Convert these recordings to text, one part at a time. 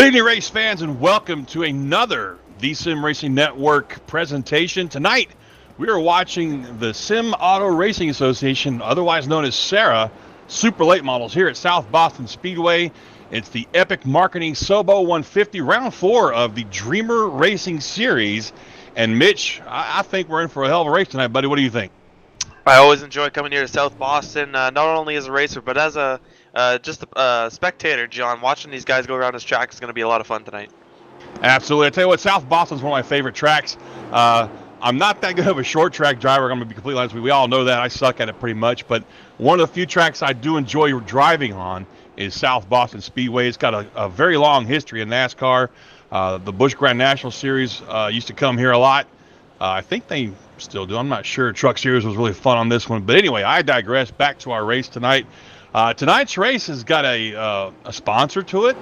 Good evening, race fans, and welcome to another Sim Racing Network presentation. Tonight, we are watching the Sim Auto Racing Association, otherwise known as SARA, Super Late Models here at South Boston Speedway. It's the Epic Marketing Sobo 150, round 4 of the Dreamer Racing Series. And Mitch, I think we're in for a hell of a race tonight, buddy. What do you think? I always enjoy coming here to South Boston, not only as a racer, but as a just a spectator, John. Watching these guys go around this track is going to be a lot of fun tonight. Absolutely. I tell you what, South Boston's one of my favorite tracks. I'm not that good of a short track driver. I'm going to be completely honest with you. We all know that. I suck at it pretty much. But one of the few tracks I do enjoy driving on is South Boston Speedway. It's got a very long history in NASCAR. The Busch Grand National Series used to come here a lot. I think they still do. I'm not sure. Truck Series was really fun on this one. But anyway, I digress. Back to our race tonight. Tonight's race has got a sponsor to it.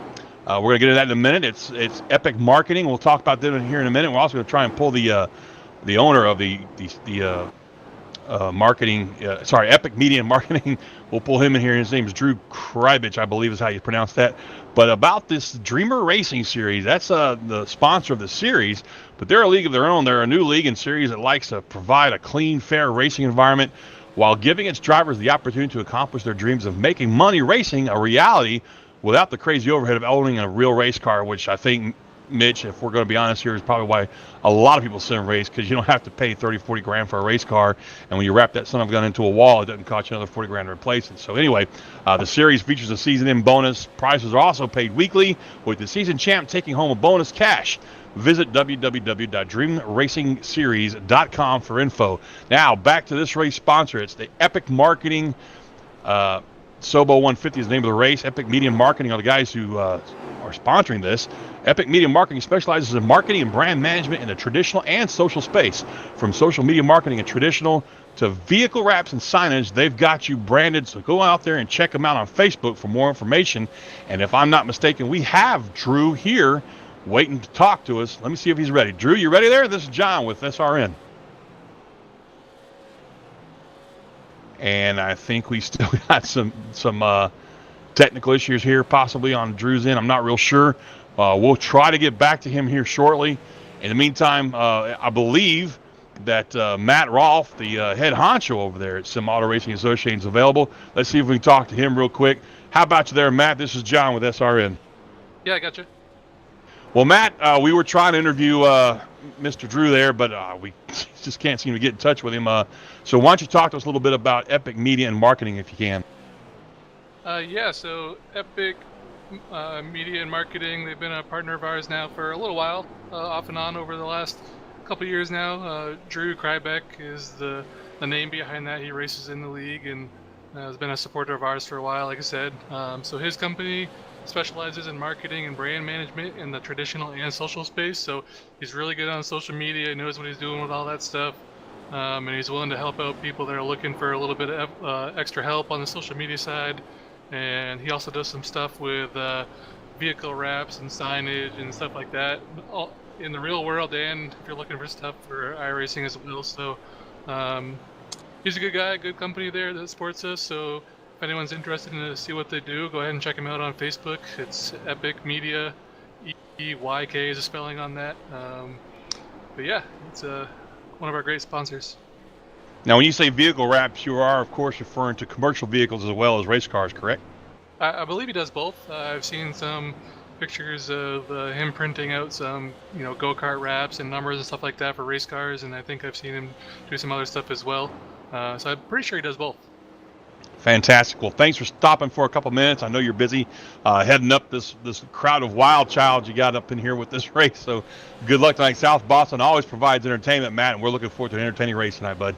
We're going to get into that in a minute. It's Epic Marketing. We'll talk about them here in a minute. We're also going to try and pull the owner of the marketing, Epic Media and Marketing. We'll pull him in here. His name is Drew Krybich, I believe is how you pronounce that. But about this Dreamer Racing Series, that's the sponsor of the series. But they're a league of their own. They're a new league and series that likes to provide a clean, fair racing environment while giving its drivers the opportunity to accomplish their dreams of making money racing a reality without the crazy overhead of owning a real race car, which I think, Mitch, if we're going to be honest here, is probably why a lot of people sim race, because you don't have to pay 30, 40 grand for a race car. And when you wrap that son of a gun into a wall, it doesn't cost you another 40 grand to replace it. So anyway, the series features a season-end bonus. Prizes are also paid weekly, with the season champ taking home a bonus cash. Visit www.dreamracingseries.com for info. Now, back to this race sponsor. It's the Epic Marketing Sobo 150 is the name of the race. Epic Media Marketing are the guys who are sponsoring this. Epic Media Marketing specializes in marketing and brand management in the traditional and social space. From social media marketing and traditional to vehicle wraps and signage, they've got you branded. So go out there and check them out on Facebook for more information. And if I'm not mistaken, we have Drew here waiting to talk to us. Let me see if he's ready. Drew, you ready there? This is John with SRN. And I think we still got some technical issues here, possibly on Drew's end. I'm not real sure. We'll try to get back to him here shortly. In the meantime, I believe that Matt Rolfe, the head honcho over there at Sim Auto Racing Association, is available. Let's see if we can talk to him real quick. How about you there, Matt? This is John with SRN. Yeah, I got you. Well, Matt, we were trying to interview Mr. Drew there, but we just can't seem to get in touch with him. So why don't you talk to us a little bit about Epic Media and Marketing, if you can? So Epic Media and Marketing, they've been a partner of ours now for a little while, off and on over the last couple years now. Drew Krybeck is the name behind that. He races in the league and has been a supporter of ours for a while, like I said. So his company specializes in marketing and brand management in the traditional and social space. So he's really good on social media, knows what he's doing with all that stuff. And he's willing to help out people that are looking for a little bit of extra help on the social media side. And he also does some stuff with vehicle wraps and signage and stuff like that in the real world, and if you're looking for stuff for iRacing as well. So he's a good guy, good company there that supports us. So if anyone's interested in to see what they do, go ahead and check him out on Facebook. It's Epic Media, EYK is a spelling on that. But yeah, it's one of our great sponsors. Now, when you say vehicle wraps, you are, of course, referring to commercial vehicles as well as race cars, correct? I believe he does both. I've seen some pictures of him printing out some, go-kart wraps and numbers and stuff like that for race cars, and I think I've seen him do some other stuff as well. So I'm pretty sure he does both. Fantastic. Well, thanks for stopping for a couple minutes. I know you're busy heading up this crowd of wild child you got up in here with this race. So good luck tonight. South Boston always provides entertainment, Matt, and we're looking forward to an entertaining race tonight, bud.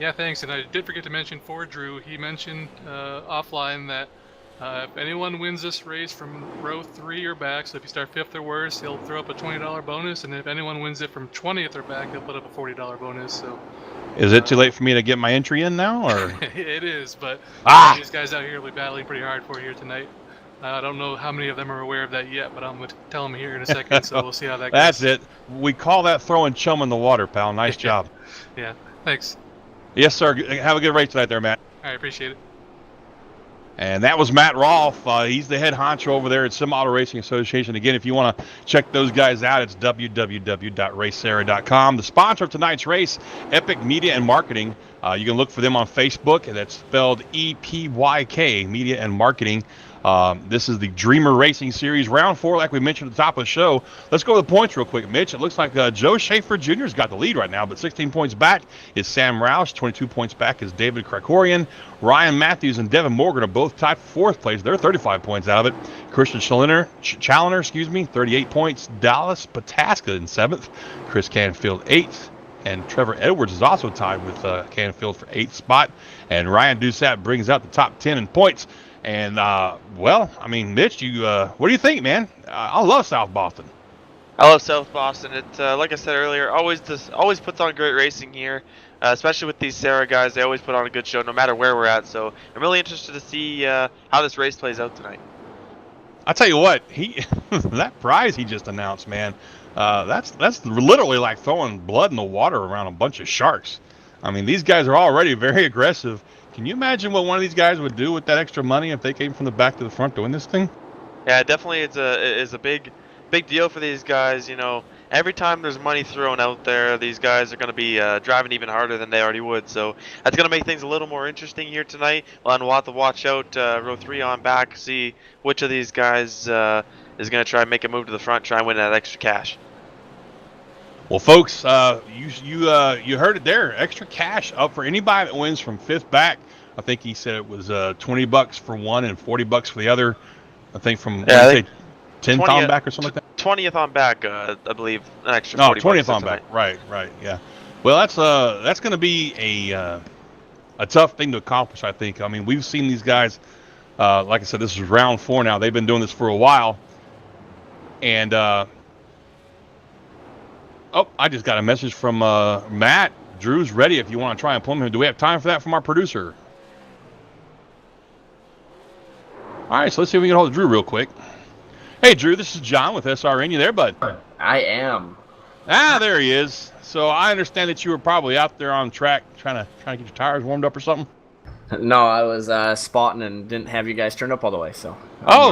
Yeah, thanks. And I did forget to mention for Drew, he mentioned offline that if anyone wins this race from row 3 or back, so if you start 5th or worse, he'll throw up a $20 bonus. And if anyone wins it from 20th or back, he'll put up a $40 bonus. So. Is it too late for me to get my entry in now, or? It is, but these guys out here will be battling pretty hard for here tonight. I don't know how many of them are aware of that yet, but I'm going to tell them here in a second, so we'll see how that goes. That's it. We call that throwing chum in the water, pal. Nice job. Yeah, thanks. Yes, sir. Have a good race tonight there, Matt. I appreciate it. And that was Matt Rolfe. He's the head honcho over there at Sim Auto Racing Association. Again, if you want to check those guys out, it's www.racesara.com. The sponsor of tonight's race, Epic Media and Marketing. You can look for them on Facebook, and that's spelled EPYK, Media and Marketing. This is the Dreamer Racing Series, round 4, like we mentioned at the top of the show. Let's go to the points real quick, Mitch. It looks like Joe Schaefer Jr.'s got the lead right now, but 16 points back is Sam Roush. 22 points back is David Krikorian. Ryan Matthews and Devin Morgan are both tied for 4th place. They're 35 points out of it. Christian Challoner, 38 points. Dallas Pataska in 7th. Chris Canfield, 8th. And Trevor Edwards is also tied with Canfield for 8th spot. And Ryan Doucette brings out the top 10 in points. And, well, I mean, Mitch, what do you think, man? I love South Boston. I love South Boston. It, like I said earlier, always puts on great racing here, especially with these SARA guys. They always put on a good show, no matter where we're at. So I'm really interested to see how this race plays out tonight. I'll tell you what, that prize he just announced, man, that's literally like throwing blood in the water around a bunch of sharks. I mean, these guys are already very aggressive. Can you imagine what one of these guys would do with that extra money if they came from the back to the front doing this thing? Yeah, definitely. It's a big deal for these guys. You know, every time there's money thrown out there, these guys are going to be driving even harder than they already would. So that's going to make things a little more interesting here tonight. We'll have to watch out row 3 on back, see which of these guys is going to try and make a move to the front, try and win that extra cash. Well, folks, you heard it there. Extra cash up for anybody that wins from 5th back. I think he said it was $20 for one and $40 for the other. I think from 10th on back or something like that. 20th on back, I believe, an extra 40 20th on back. Right, yeah. Well, that's going to be a tough thing to accomplish, I think. I mean, we've seen these guys. Like I said, this is round 4 now. They've been doing this for a while, and I just got a message from Matt. Drew's ready if you want to try and pull him. Do we have time for that from our producer? All right, so let's see if we can get hold of Drew real quick. Hey, Drew, this is John with SRN. You there, bud? I am. There he is. So I understand that you were probably out there on track trying to get your tires warmed up or something. No, I was spotting and didn't have you guys turned up all the way. So.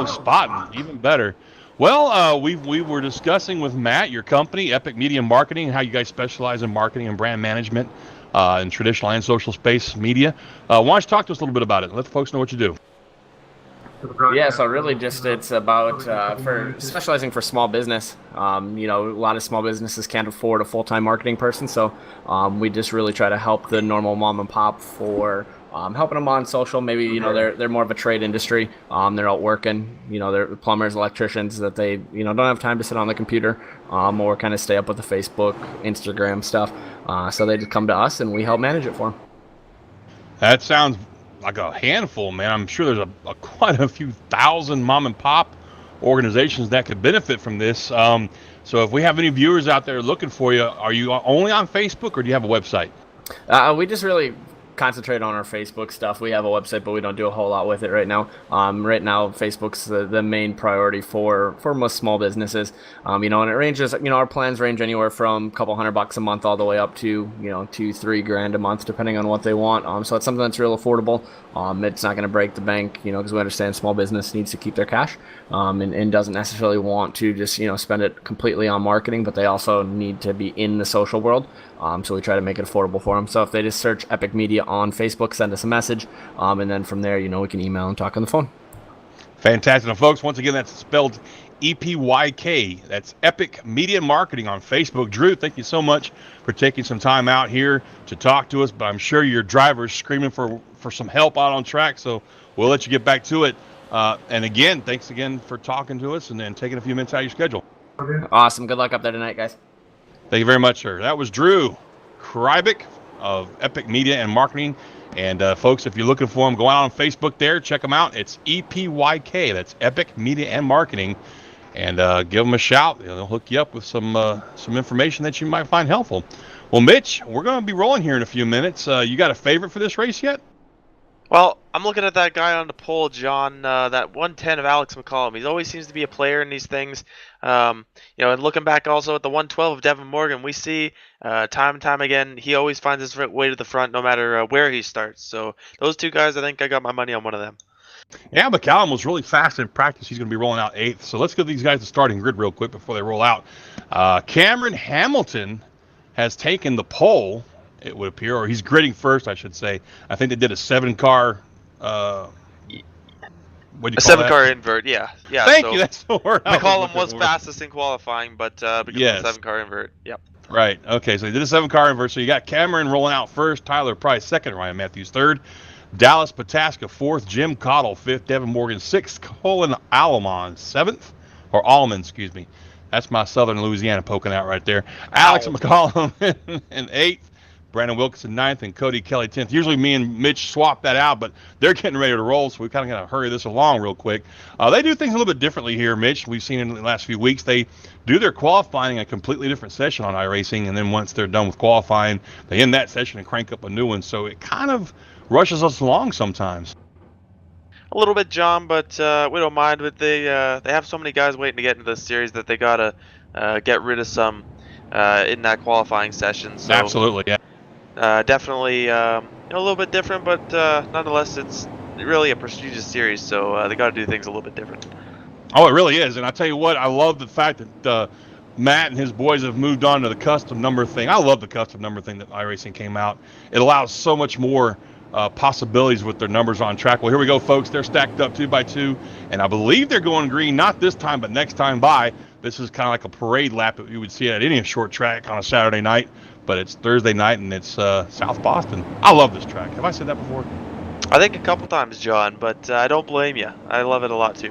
Spotting, even better. Well, we were discussing with Matt, your company, Epic Media Marketing, and how you guys specialize in marketing and brand management in traditional and social space media. Why don't you talk to us a little bit about it and let the folks know what you do? Yeah, so really just it's about for specializing for small business. You know, a lot of small businesses can't afford a full-time marketing person, so we just really try to help the normal mom and pop for helping them on social. Maybe, you know, they're more of a trade industry. They're out working, you know, they're plumbers, electricians that they, you know, don't have time to sit on the computer or kind of stay up with the Facebook, Instagram stuff. So they just come to us and we help manage it for them. That sounds like a handful, man. I'm sure there's quite a few thousand mom and pop organizations that could benefit from this. So if we have any viewers out there looking for you, are you only on Facebook or do you have a website? We just really concentrate on our Facebook stuff. We have a website, but we don't do a whole lot with it right now. Right now, Facebook's the main priority for most small businesses. You know, and it ranges, you know, our plans range anywhere from a couple $100 a month all the way up to, you know, $2-3 grand a month, depending on what they want. So it's something that's real affordable. It's not going to break the bank, you know, because we understand small business needs to keep their cash and doesn't necessarily want to just, you know, spend it completely on marketing, but they also need to be in the social world. So we try to make it affordable for them. So if they just search Epic Media on Facebook, send us a message, and then from there, you know, we can email and talk on the phone. Fantastic. Now, folks, once again, that's spelled EPYK. That's Epic Media Marketing on Facebook. Drew, thank you so much for taking some time out here to talk to us, but I'm sure your driver's screaming for some help out on track, so we'll let you get back to it. And again, thanks again for talking to us and then taking a few minutes out of your schedule. Awesome. Good luck up there tonight, guys. Thank you very much, sir. That was Drew Krybik of Epic Media and Marketing. And folks, if you're looking for them, go out on Facebook there, check them out. It's EPYK. That's Epic Media and Marketing. And give them a shout. They'll hook you up with some information that you might find helpful. Well, Mitch, we're going to be rolling here in a few minutes. You got a favorite for this race yet? Well, I'm looking at that guy on the pole, John, that 110 of Alex McCollum. He always seems to be a player in these things. You know, and looking back also at the 112 of Devin Morgan, we see time and time again, he always finds his way to the front no matter where he starts. So those two guys, I think I got my money on one of them. Yeah, McCallum was really fast in practice. He's going to be rolling out 8th. So let's give these guys the starting grid real quick before they roll out. Cameron Hamilton has taken the pole, it would appear, or he's gridding first, I should say. I think they did a 7-car. What do you A call 7-car that? invert, yeah. Thank so you. That's the word. McCollum was fastest in qualifying, but because Yes. of the 7-car invert, yep. Right. Okay. So they did a 7-car invert. So you got Cameron rolling out first, Tyler Price second, Ryan Matthews third, Dallas Pataska fourth, Jim Cottle fifth, Devin Morgan sixth, Colin Alamon seventh, or Allman, excuse me. That's my Southern Louisiana poking out right there. Alex McCollum in 8th, Brandon Wilkinson 9th, and Cody Kelly 10th. Usually me and Mitch swap that out, but they're getting ready to roll, so we kind of got to hurry this along real quick. They do things a little bit differently here, Mitch. We've seen in the last few weeks. They do their qualifying a completely different session on iRacing, and then once they're done with qualifying, they end that session and crank up a new one. So it kind of rushes us along sometimes. A little bit, John, but we don't mind. But they have so many guys waiting to get into this series that they gotta get rid of some in that qualifying session. So Absolutely, yeah. definitely a little bit different, but nonetheless, it's really a prestigious series. So they got to do things a little bit different. Oh, it really is. And I tell you what, I love the fact that Matt and his boys have moved on to the custom number thing. I love the custom number thing that iRacing came out. It allows so much more possibilities with their numbers on track. Well, here we go, folks. They're stacked up 2x2, and I believe they're going green, not this time, but next time by. This is kind of like a parade lap that you would see at any short track on a Saturday night, but it's Thursday night, and it's South Boston. I love this track. Have I said that before? I think a couple times, John, but I don't blame you. I love it a lot, too.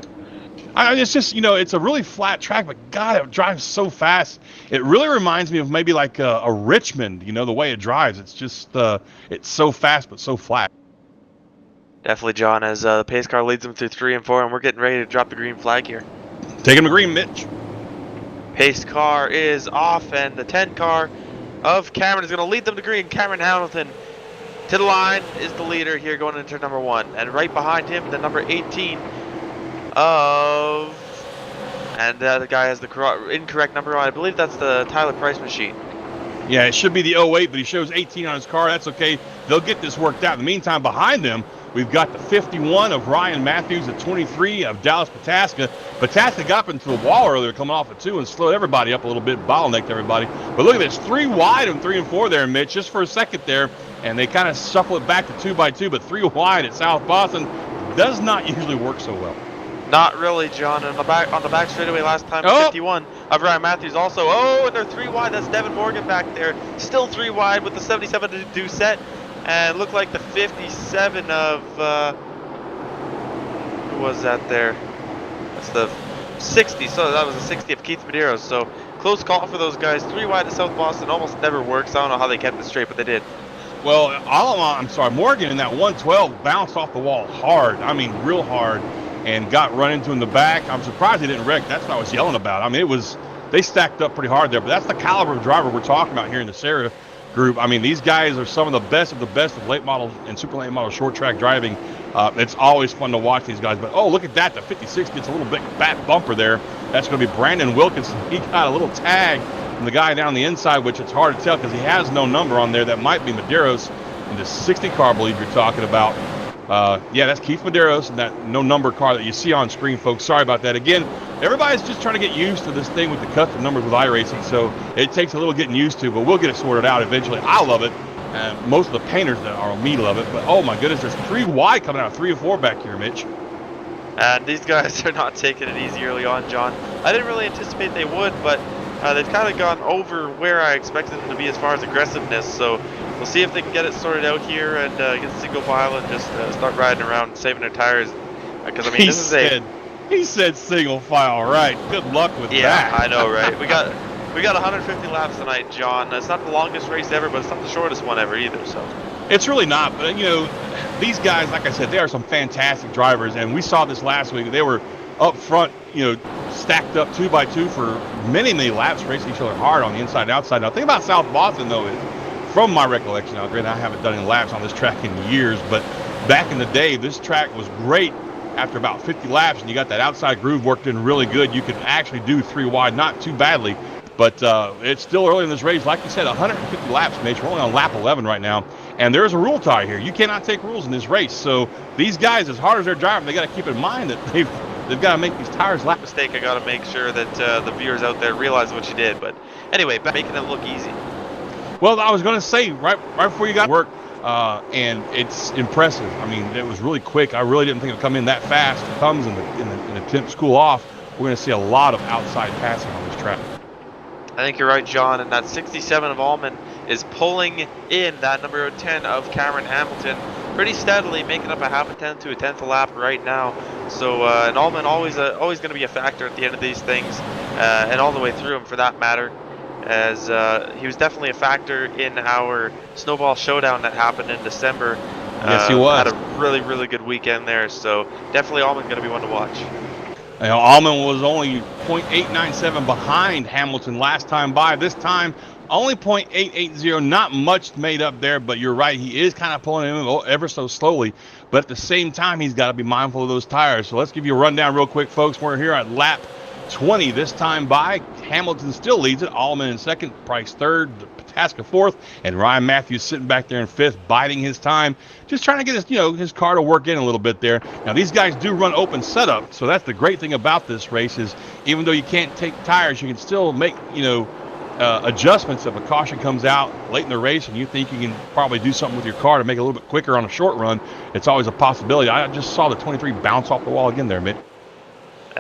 It's just, it's a really flat track, but God, it drives so fast. It really reminds me of maybe like a Richmond, the way it drives. It's just, it's so fast, but so flat. Definitely, John, as the pace car leads them through 3 and 4, and we're getting ready to drop the green flag here. Take him to green, Mitch. Pace car is off, and the 10 car of Cameron is going to lead them to green. Cameron Hamilton to the line is the leader here going into number 1. And right behind him, the number 18 of... And the guy has the incorrect number on. I believe that's the Tyler Price machine. Yeah, it should be the 08, but he shows 18 on his car. That's okay. They'll get this worked out. In the meantime, behind them, we've got the 51 of Ryan Matthews, the 23 of Dallas Pataska. Pataska got up into the wall earlier coming off of 2 and slowed everybody up a little bit, bottlenecked everybody. But look at this, 3 wide on 3 and 4 there, Mitch, just for a second there. And they kind of shuffle it back to 2x2, but 3 wide at South Boston does not usually work so well. Not really, John. On the back straightaway last time, 51 of Ryan Matthews also. Oh, and they're 3 wide. That's Devin Morgan back there. Still 3 wide with the 77 to do set. And looked like the 57 of who was that there? That's the 60. So that was the 60 of Keith Medeiros. So close call for those guys. 3 wide at South Boston almost never works. I don't know how they kept it straight, but they did. Well, Morgan in that 112 bounced off the wall hard. I mean, real hard. And got run into in the back. I'm surprised he didn't wreck. That's what I was yelling about. I mean, they stacked up pretty hard there, but that's the caliber of driver we're talking about here in the SARA group. I mean, these guys are some of the best of late model and super late model short track driving. It's always fun to watch these guys, but look at that. The 56 gets a little bit back bumper there. That's going to be Brandon Wilkinson. He got a little tag from the guy down the inside, which it's hard to tell because he has no number on there. That might be Medeiros in the 60 car, I believe you're talking about. Yeah, that's Keith Medeiros and that no number car that you see on screen, folks. Sorry about that. Again, everybody's just trying to get used to this thing with the custom numbers with iRacing, so it takes a little getting used to, but we'll get it sorted out eventually. I love it. Most of the painters that are on me love it, but oh my goodness, there's 3 wide coming out, 3 and 4 back here, Mitch. And these guys are not taking it easy early on, John. I didn't really anticipate they would, but they've kind of gone over where I expected them to be as far as aggressiveness, so we'll see if they can get it sorted out here and get single file and just start riding around saving their tires. Because, I mean, He said single file, right. Good luck with that. Yeah, I know, right? We got 150 laps tonight, John. It's not the longest race ever, but it's not the shortest one ever either, so. It's really not, but, these guys, like I said, they are some fantastic drivers, and we saw this last week. They were up front, stacked up 2x2 for many, many laps, racing each other hard on the inside and outside. Now, the thing about South Boston, though, is from my recollection, now, granted, I haven't done any laps on this track in years, but back in the day, this track was great after about 50 laps, and you got that outside groove worked in really good. You could actually do 3 wide, not too badly, But it's still early in this race. Like you said, 150 laps, Mitch. We're only on lap 11 right now. And there's a rule tie here. You cannot take rules in this race. So these guys, as hard as they're driving, they got to keep in mind that they've got to make these tires lap. Mistake. I got to make sure that the viewers out there realize what you did. But anyway, making it look easy. Well, I was going to say, right before you got to work, and it's impressive. I mean, it was really quick. I really didn't think it would come in that fast. It comes in the 10th school off. We're going to see a lot of outside passing on this track. I think you're right, John, and that 67 of Allman is pulling in that number 10 of Cameron Hamilton pretty steadily, making up a half a tenth to a tenth a lap right now. So, and Allman always going to be a factor at the end of these things, and all the way through them for that matter, as he was definitely a factor in our Snowball Showdown that happened in December. Yes, he was. Had a really, really good weekend there, so definitely Allman going to be one to watch. You know, Allman was only 0.897 behind Hamilton last time by. This time, only 0.880. Not much made up there, but you're right. He is kind of pulling him ever so slowly. But at the same time, he's got to be mindful of those tires. So let's give you a rundown real quick, folks. We're here at lap 20 this time by. Hamilton still leads it. Allman in second, Price third, Pataska fourth, and Ryan Matthews sitting back there in fifth, biding his time, just trying to get his car to work in a little bit there. Now these guys do run open setup, so that's the great thing about this race is even though you can't take tires, you can still make adjustments if a caution comes out late in the race and you think you can probably do something with your car to make it a little bit quicker on a short run. It's always a possibility. I just saw the 23 bounce off the wall again there, Mitch.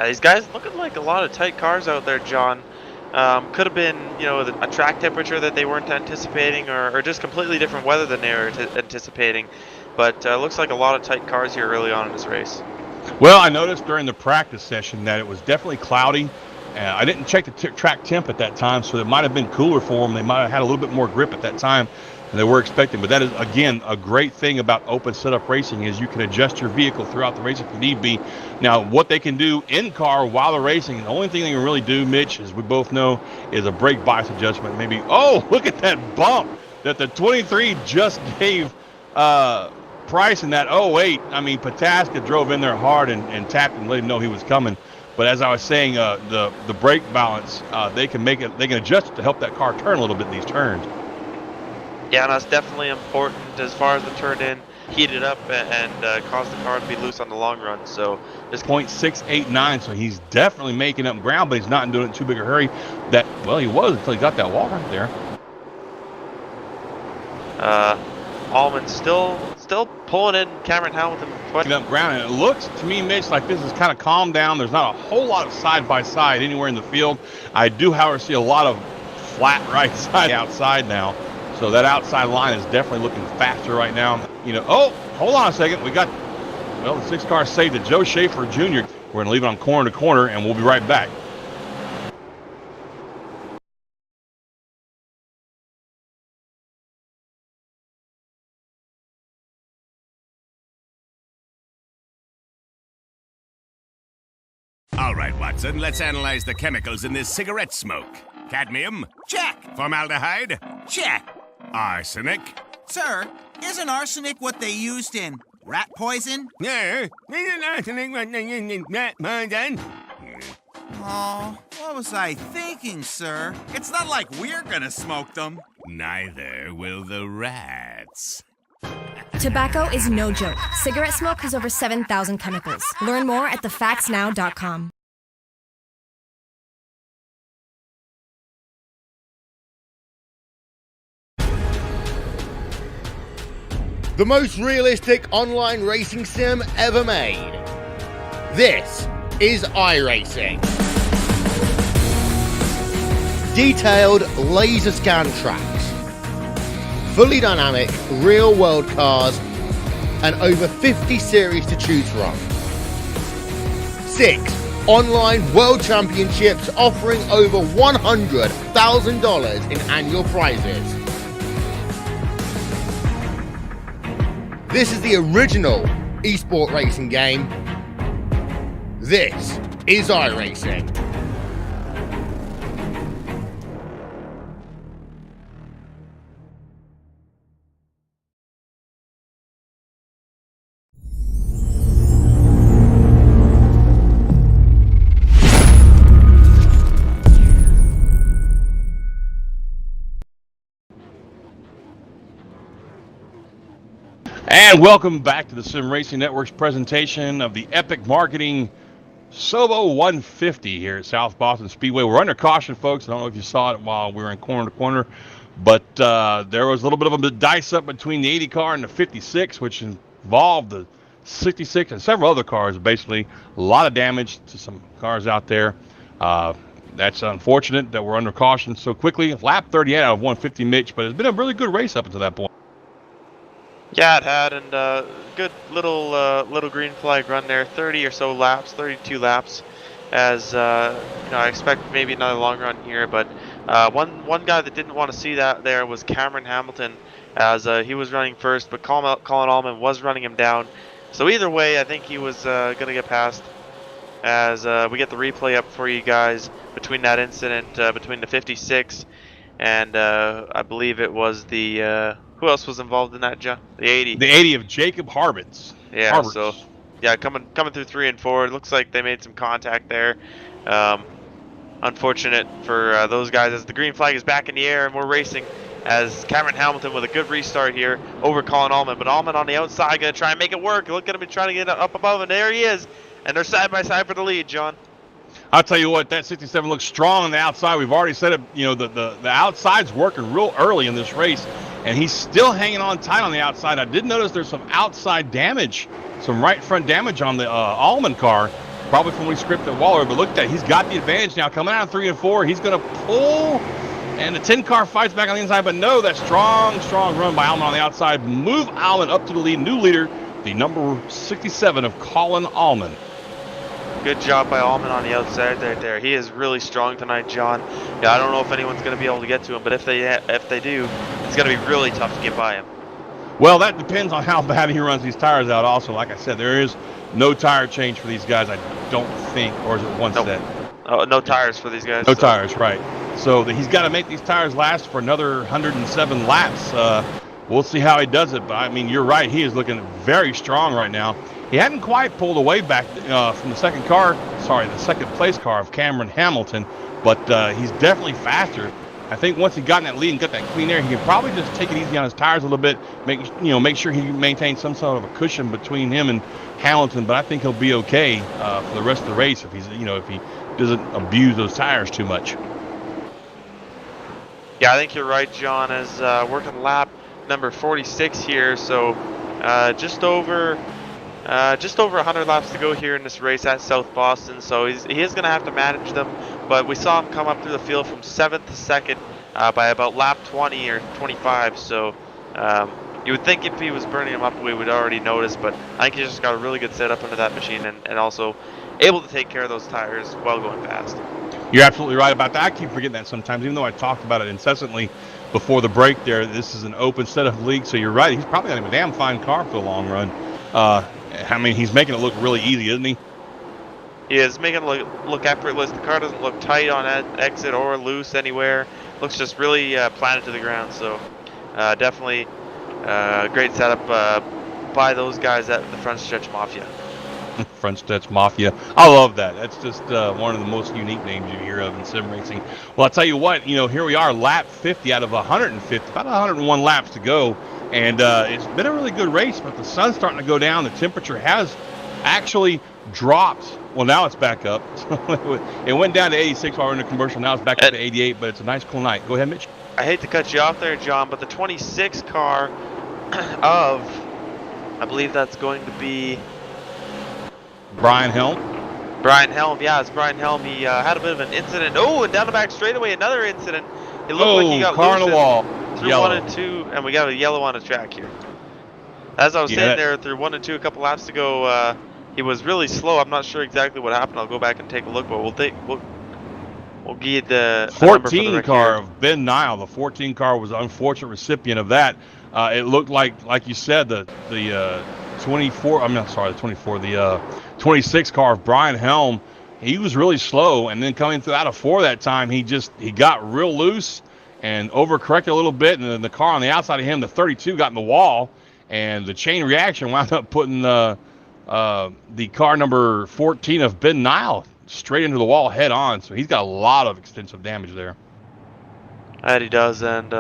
These guys looking like a lot of tight cars out there, John. Could have been, a track temperature that they weren't anticipating or just completely different weather than they were anticipating. But looks like a lot of tight cars here early on in this race. Well, I noticed during the practice session that it was definitely cloudy. I didn't check the track temp at that time, so it might have been cooler for them. They might have had a little bit more grip at that time than they were expecting. But that is, again, a great thing about open setup racing is you can adjust your vehicle throughout the race if you need be. Now, what they can do in car while they're racing, the only thing they can really do, Mitch, as we both know, is a brake bias adjustment. Maybe, oh, look at that bump that the 23 just gave Price in that 08. I mean, Pataska drove in there hard and tapped and let him know he was coming. But as I was saying, the brake balance, they can adjust it to help that car turn a little bit in these turns. Yeah, and that's definitely important as far as the turn in, heat it up and cause the car to be loose on the long run. So just 0.689, so he's definitely making up ground, but he's not doing it in too big a hurry. He was until he got that wall right there. Allman still pulling in Cameron Hamilton. Making up ground, and it looks to me, Mitch, like this is kind of calmed down. There's not a whole lot of side-by-side anywhere in the field. I do, however, see a lot of flat right side outside now. So that outside line is definitely looking faster right now. Oh, hold on a second. We got, the 6 car saved to Joe Schaefer Jr. We're going to leave it on corner to corner, and we'll be right back. All right, Watson, let's analyze the chemicals in this cigarette smoke. Cadmium? Check. Formaldehyde? Check. Arsenic? Sir, isn't arsenic what they used in rat poison? Yeah, isn't arsenic rat poison? Oh, what was I thinking, sir? It's not like we're gonna smoke them. Neither will the rats. Tobacco is no joke. Cigarette smoke has over 7,000 chemicals. Learn more at thefactsnow.com. The most realistic online racing sim ever made. This is iRacing. Detailed laser scan tracks, fully dynamic real world cars, and over 50 series to choose from. 6 online world championships offering over $100,000 in annual prizes. This is the original esport racing game. This is iRacing. And welcome back to the Sim Racing Network's presentation of the Epic Marketing Sobo 150 here at South Boston Speedway. We're under caution, folks. I don't know if you saw it while we were in corner to corner, but there was a little bit of a dice up between the 80 car and the 56, which involved the 66 and several other cars. Basically, a lot of damage to some cars out there. That's unfortunate that we're under caution so quickly. Lap 38 out of 150, Mitch, but it's been a really good race up until that point. Yeah, it had, and good little green flag run there. 30 or so laps, 32 laps. As I expect maybe another long run here, but one guy that didn't want to see that there was Cameron Hamilton, as he was running first, but Colin Allman was running him down. So either way, I think he was gonna get past. As we get the replay up for you guys between that incident between the 56 and I believe it was the who else was involved in that, John? The 80. The 80 of Jacob Harbitz. Yeah, Harberts. so yeah, coming through 3 and 4. It looks like they made some contact there. Unfortunate for those guys, as the green flag is back in the air and we're racing. As Cameron Hamilton with a good restart here over Colin Allman, but Allman on the outside gonna try and make it work. Look at him trying to get up above, and there he is. And they're side by side for the lead, John. I'll tell you what, that 67 looks strong on the outside. We've already said it, the outside's working real early in this race, and he's still hanging on tight on the outside. I did notice there's some outside damage, some right front damage on the Allman car, probably from when he scripted Waller, but look at that. He's got the advantage now. Coming out of 3 and 4, he's going to pull, and the 10 car fights back on the inside, but no, that strong run by Allman on the outside. Move Allman up to the lead. New leader, the number 67 of Colin Allman. Good job by Allman on the outside right there. He is really strong tonight, John. Yeah, I don't know if anyone's going to be able to get to him, but if they do, it's going to be really tough to get by him. Well, that depends on how bad he runs these tires out also. Like I said, there is no tire change for these guys, I don't think, or is it one set? Oh, no tires for these guys. No tires, right. So he's got to make these tires last for another 107 laps. We'll see how he does it, but I mean, you're right. He is looking very strong right now. He hadn't quite pulled away back from the second place car of Cameron Hamilton, but he's definitely faster. I think once he got in that lead and got that clean air, he can probably just take it easy on his tires a little bit, make sure he maintains some sort of a cushion between him and Hamilton. But I think he'll be okay for the rest of the race if if he doesn't abuse those tires too much. Yeah, I think you're right, John. As working lap number 46 here, so just over 100 laps to go here in this race at South Boston, so he is going to have to manage them, but we saw him come up through the field from 7th to 2nd by about lap 20 or 25, so you would think if he was burning them up we would already notice, but I think he's just got a really good setup under that machine and also able to take care of those tires while going fast. You're absolutely right about that. I keep forgetting that sometimes, even though I talked about it incessantly before the break there. This is an open set of league, so you're right. He's probably got a damn fine car for the long run. I mean, he's making it look really easy, isn't he? He is making it look effortless. The car doesn't look tight on exit or loose anywhere. Looks just really planted to the ground. So definitely great setup by those guys at the Front Stretch Mafia. Front Stretch Mafia. I love that. That's just one of the most unique names you hear of in sim racing. Well, I'll tell you what, here we are, lap 50 out of 150, about 101 laps to go. And it's been a really good race, but the sun's starting to go down. The temperature has actually dropped. Well, now it's back up. It went down to 86 while we were in the commercial. Now it's back up to 88, but it's a nice cool night. Go ahead, Mitch. I hate to cut you off there, John, but the 26 car of, I believe that's going to be Brian Helm. Yeah, it's Brian Helm. He had a bit of an incident. Oh, and down the back straightaway, another incident. It looked like he got car on the wall. Through Yellow. 1 and 2, and we got a yellow on the track here. As I was sitting there through 1 and 2 a couple laps ago, he was really slow. I'm not sure exactly what happened. I'll go back and take a look, but we'll give you the 14 car of Ben Nile. The 14 car was an unfortunate recipient of that. It looked like you said, the 24. I'm not sorry, the 24. The 26 car of Brian Helm. He was really slow, and then coming through out of 4 that time, he got real loose and overcorrected a little bit, and then the car on the outside of him, the 32, got in the wall, and the chain reaction wound up putting the car number 14 of Ben Nile straight into the wall head on. So he's got a lot of extensive damage there. That he does, and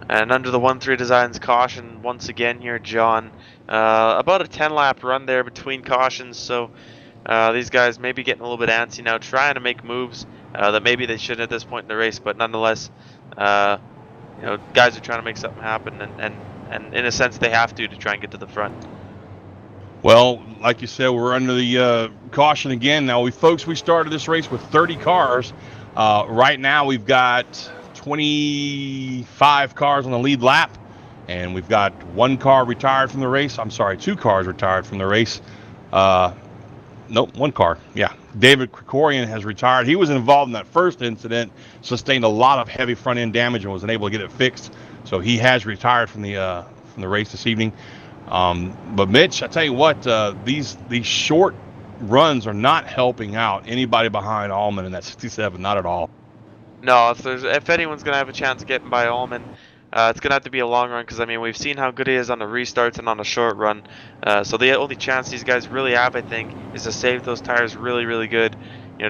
And under the 1-3 Designs caution once again here, John. About a 10-lap run there between cautions, so these guys may be getting a little bit antsy now, trying to make moves that maybe they shouldn't at this point in the race, but nonetheless, guys are trying to make something happen, and in a sense they have to try and get to the front. Well, like you said, we're under the caution again. Now, we started this race with 30 cars. Right now, we've got 25 cars on the lead lap, and we've got one car retired from the race. I'm sorry, 2 cars retired from the race. Nope, 1 car. Yeah, David Krikorian has retired. He was involved in that first incident, sustained a lot of heavy front end damage, and was unable to get it fixed. So he has retired from the race this evening. But Mitch, I tell you what, these short runs are not helping out anybody behind Allman in that 67, not at all. No, if anyone's gonna have a chance of getting by Allman, it's gonna have to be a long run, because I mean we've seen how good he is on the restarts and on the short run. So the only chance these guys really have, I think, is to save those tires really, really good.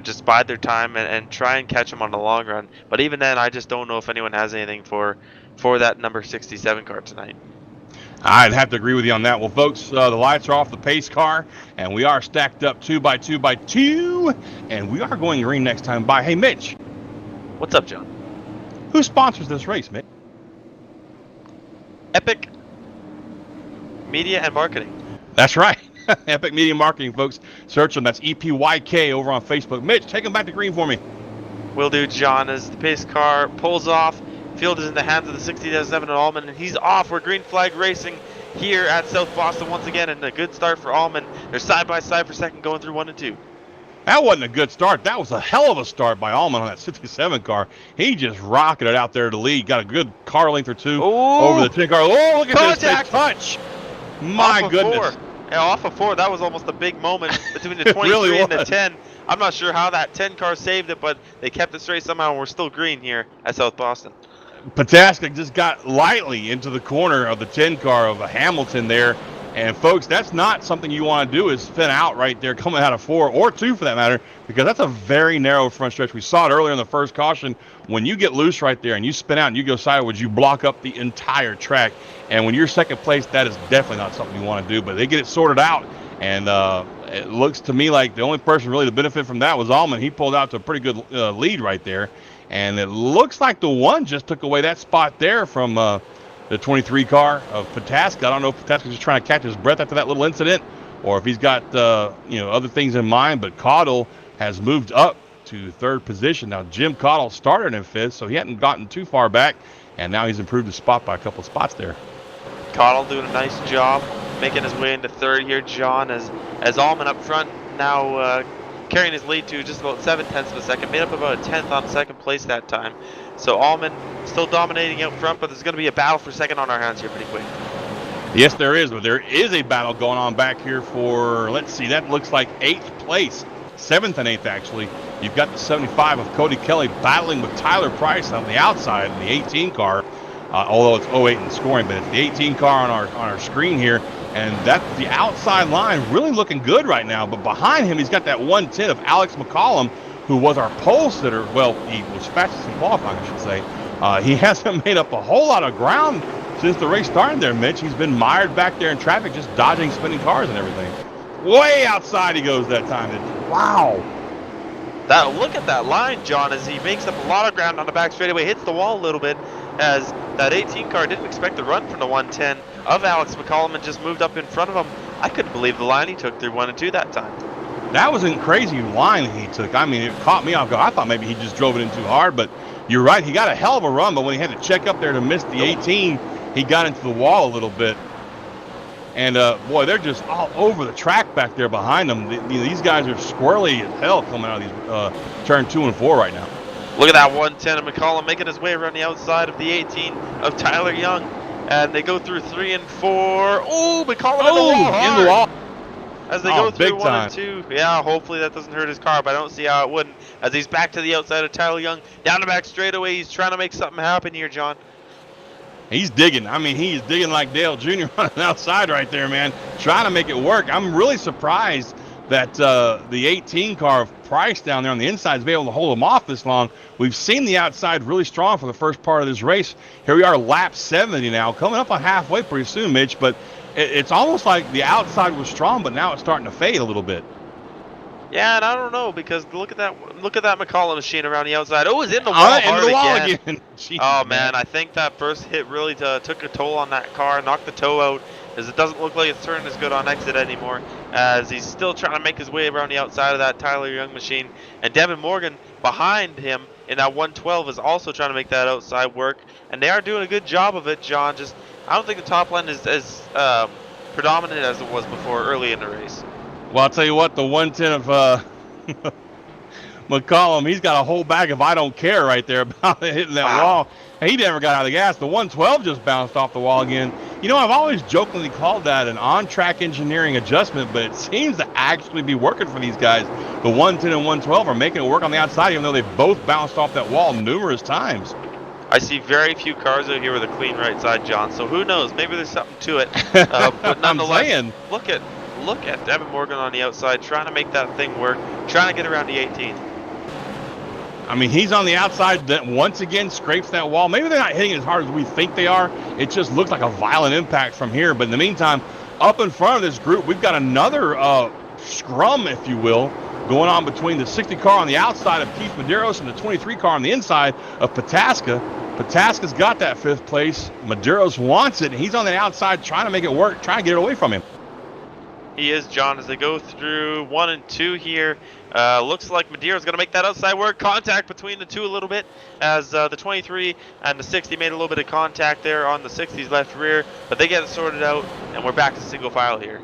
Just bide their time and try and catch them on the long run. But even then, I just don't know if anyone has anything for that number 67 car tonight. I'd have to agree with you on that. Well, folks, the lights are off the pace car, and we are stacked up 2 by 2 by 2, and we are going green next time by. Hey, Mitch. What's up, John? Who sponsors this race, Mitch? Epic Media and Marketing. That's right. Epic Media Marketing, folks. Search them. That's EPYK over on Facebook. Mitch, take them back to green for me. Will do, John, as the pace car pulls off. Field is in the hands of the 67 at Allman, and he's off. We're green flag racing here at South Boston once again, and a good start for Allman. They're side by side for second, going through 1 and 2. That wasn't a good start. That was a hell of a start by Allman on that 67 car. He just rocketed out there to lead. Got a good car length or 2 over the 10 car. Oh, look at this touch. My goodness. Yeah, off of 4. That was almost a big moment between the 23 really and the 10. I'm not sure how that 10 car saved it, but they kept it straight somehow, and we're still green here at South Boston. Pataska just got lightly into the corner of the 10 car of a Hamilton there. And folks, that's not something you want to do, is spin out right there coming out of 4 or 2 for that matter, because that's a very narrow front stretch. We saw it earlier in the first caution. When you get loose right there and you spin out and you go sideways, you block up the entire track. And when you're second place, that is definitely not something you want to do. But they get it sorted out, and it looks to me like the only person really to benefit from that was Allman. He pulled out to a pretty good lead right there. And it looks like the 1 just took away that spot there from the 23 car of Pataska. I don't know if Pataska's just trying to catch his breath after that little incident, or if he's got other things in mind. But Caudle has moved up to 3rd position. Now, Jim Caudle started in 5th, so he hadn't gotten too far back, and now he's improved his spot by a couple of spots there. Caudle doing a nice job making his way into 3rd here, John, as Allman up front now carrying his lead to just about 0.7 of a second, made up about a 10th on 2nd place that time. So Allman still dominating out front, but there's going to be a battle for second on our hands here pretty quick. Yes, there is, but there is a battle going on back here for, let's see, that looks like 8th place, 7th and 8th actually. You've got the 75 of Cody Kelly battling with Tyler Price on the outside in the 18 car, although it's 08 in scoring, but it's the 18 car on our screen here. And that's the outside line, really looking good right now. But behind him, he's got that 110 of Alex McCollum, who was our pole sitter. Well, he was fastest in qualifying, I should say. He hasn't made up a whole lot of ground since the race started there, Mitch. He's been mired back there in traffic, just dodging spinning cars and everything. Way outside he goes that time. Wow. Look at that line, John, as he makes up a lot of ground on the back straightaway, hits the wall a little bit, as that 18 car didn't expect the run from the 110 of Alex McCollum and just moved up in front of him. I couldn't believe the line he took through 1 and 2 that time. That was a crazy line he took. I mean, it caught me off guard. I thought maybe he just drove it in too hard, but you're right. He got a hell of a run, but when he had to check up there to miss the 18, he got into the wall a little bit. And, boy, they're just all over the track back there behind them. These guys are squirrely as hell coming out of these turn 2 and 4 right now. Look at that 110 of McCollum making his way around the outside of the 18 of Tyler Young. And they go through 3 and 4. Oh, McCollum in the wall. As they go through 1 time. and 2. Yeah, hopefully that doesn't hurt his car, but I don't see how it wouldn't. As he's back to the outside of Tyler Young. Down the back straightaway, he's trying to make something happen here, John. He's digging. I mean, he's digging like Dale Jr. running outside right there, man. Trying to make it work. I'm really surprised that the 18 car of Price down there on the inside has been able to hold him off this long. We've seen the outside really strong for the first part of this race. Here we are, lap 70 now, coming up on halfway pretty soon, Mitch. But it's almost like the outside was strong, but now it's starting to fade a little bit. Yeah, and I don't know, because look at that McCollum machine around the outside. Oh, it's in the wall hard again. Jeez, oh man, I think that first hit really took a toll on that car, knocked the toe out, as it doesn't look like it's turning as good on exit anymore, as he's still trying to make his way around the outside of that Tyler Young machine. And Devin Morgan behind him in that 112 is also trying to make that outside work, and they are doing a good job of it, John. Just I don't think the top line is as predominant as it was before early in the race. Well, I'll tell you what, the 110 of McCollum, he's got a whole bag of I don't care right there about hitting that wall. And he never got out of the gas. The 112 just bounced off the wall again. You know, I've always jokingly called that an on-track engineering adjustment, but it seems to actually be working for these guys. The 110 and 112 are making it work on the outside, even though they both bounced off that wall numerous times. I see very few cars out here with a clean right side, John. So who knows? Maybe there's something to it. But nonetheless, look at Devin Morgan on the outside, trying to make that thing work, trying to get around the 18. I mean, he's on the outside that once again scrapes that wall. Maybe they're not hitting as hard as we think they are. It just looks like a violent impact from here. But in the meantime, up in front of this group, we've got another scrum, if you will, going on between the 60 car on the outside of Keith Medeiros and the 23 car on the inside of Pataska. Pataska's got that 5th place. Medeiros wants it, and he's on the outside trying to make it work, trying to get it away from him. He is, John, as they go through 1 and 2 here. Looks like Medeiros going to make that outside work. Contact between the two a little bit, as the 23 and the 60 made a little bit of contact there on the 60's left rear, but they get it sorted out, and we're back to single file here.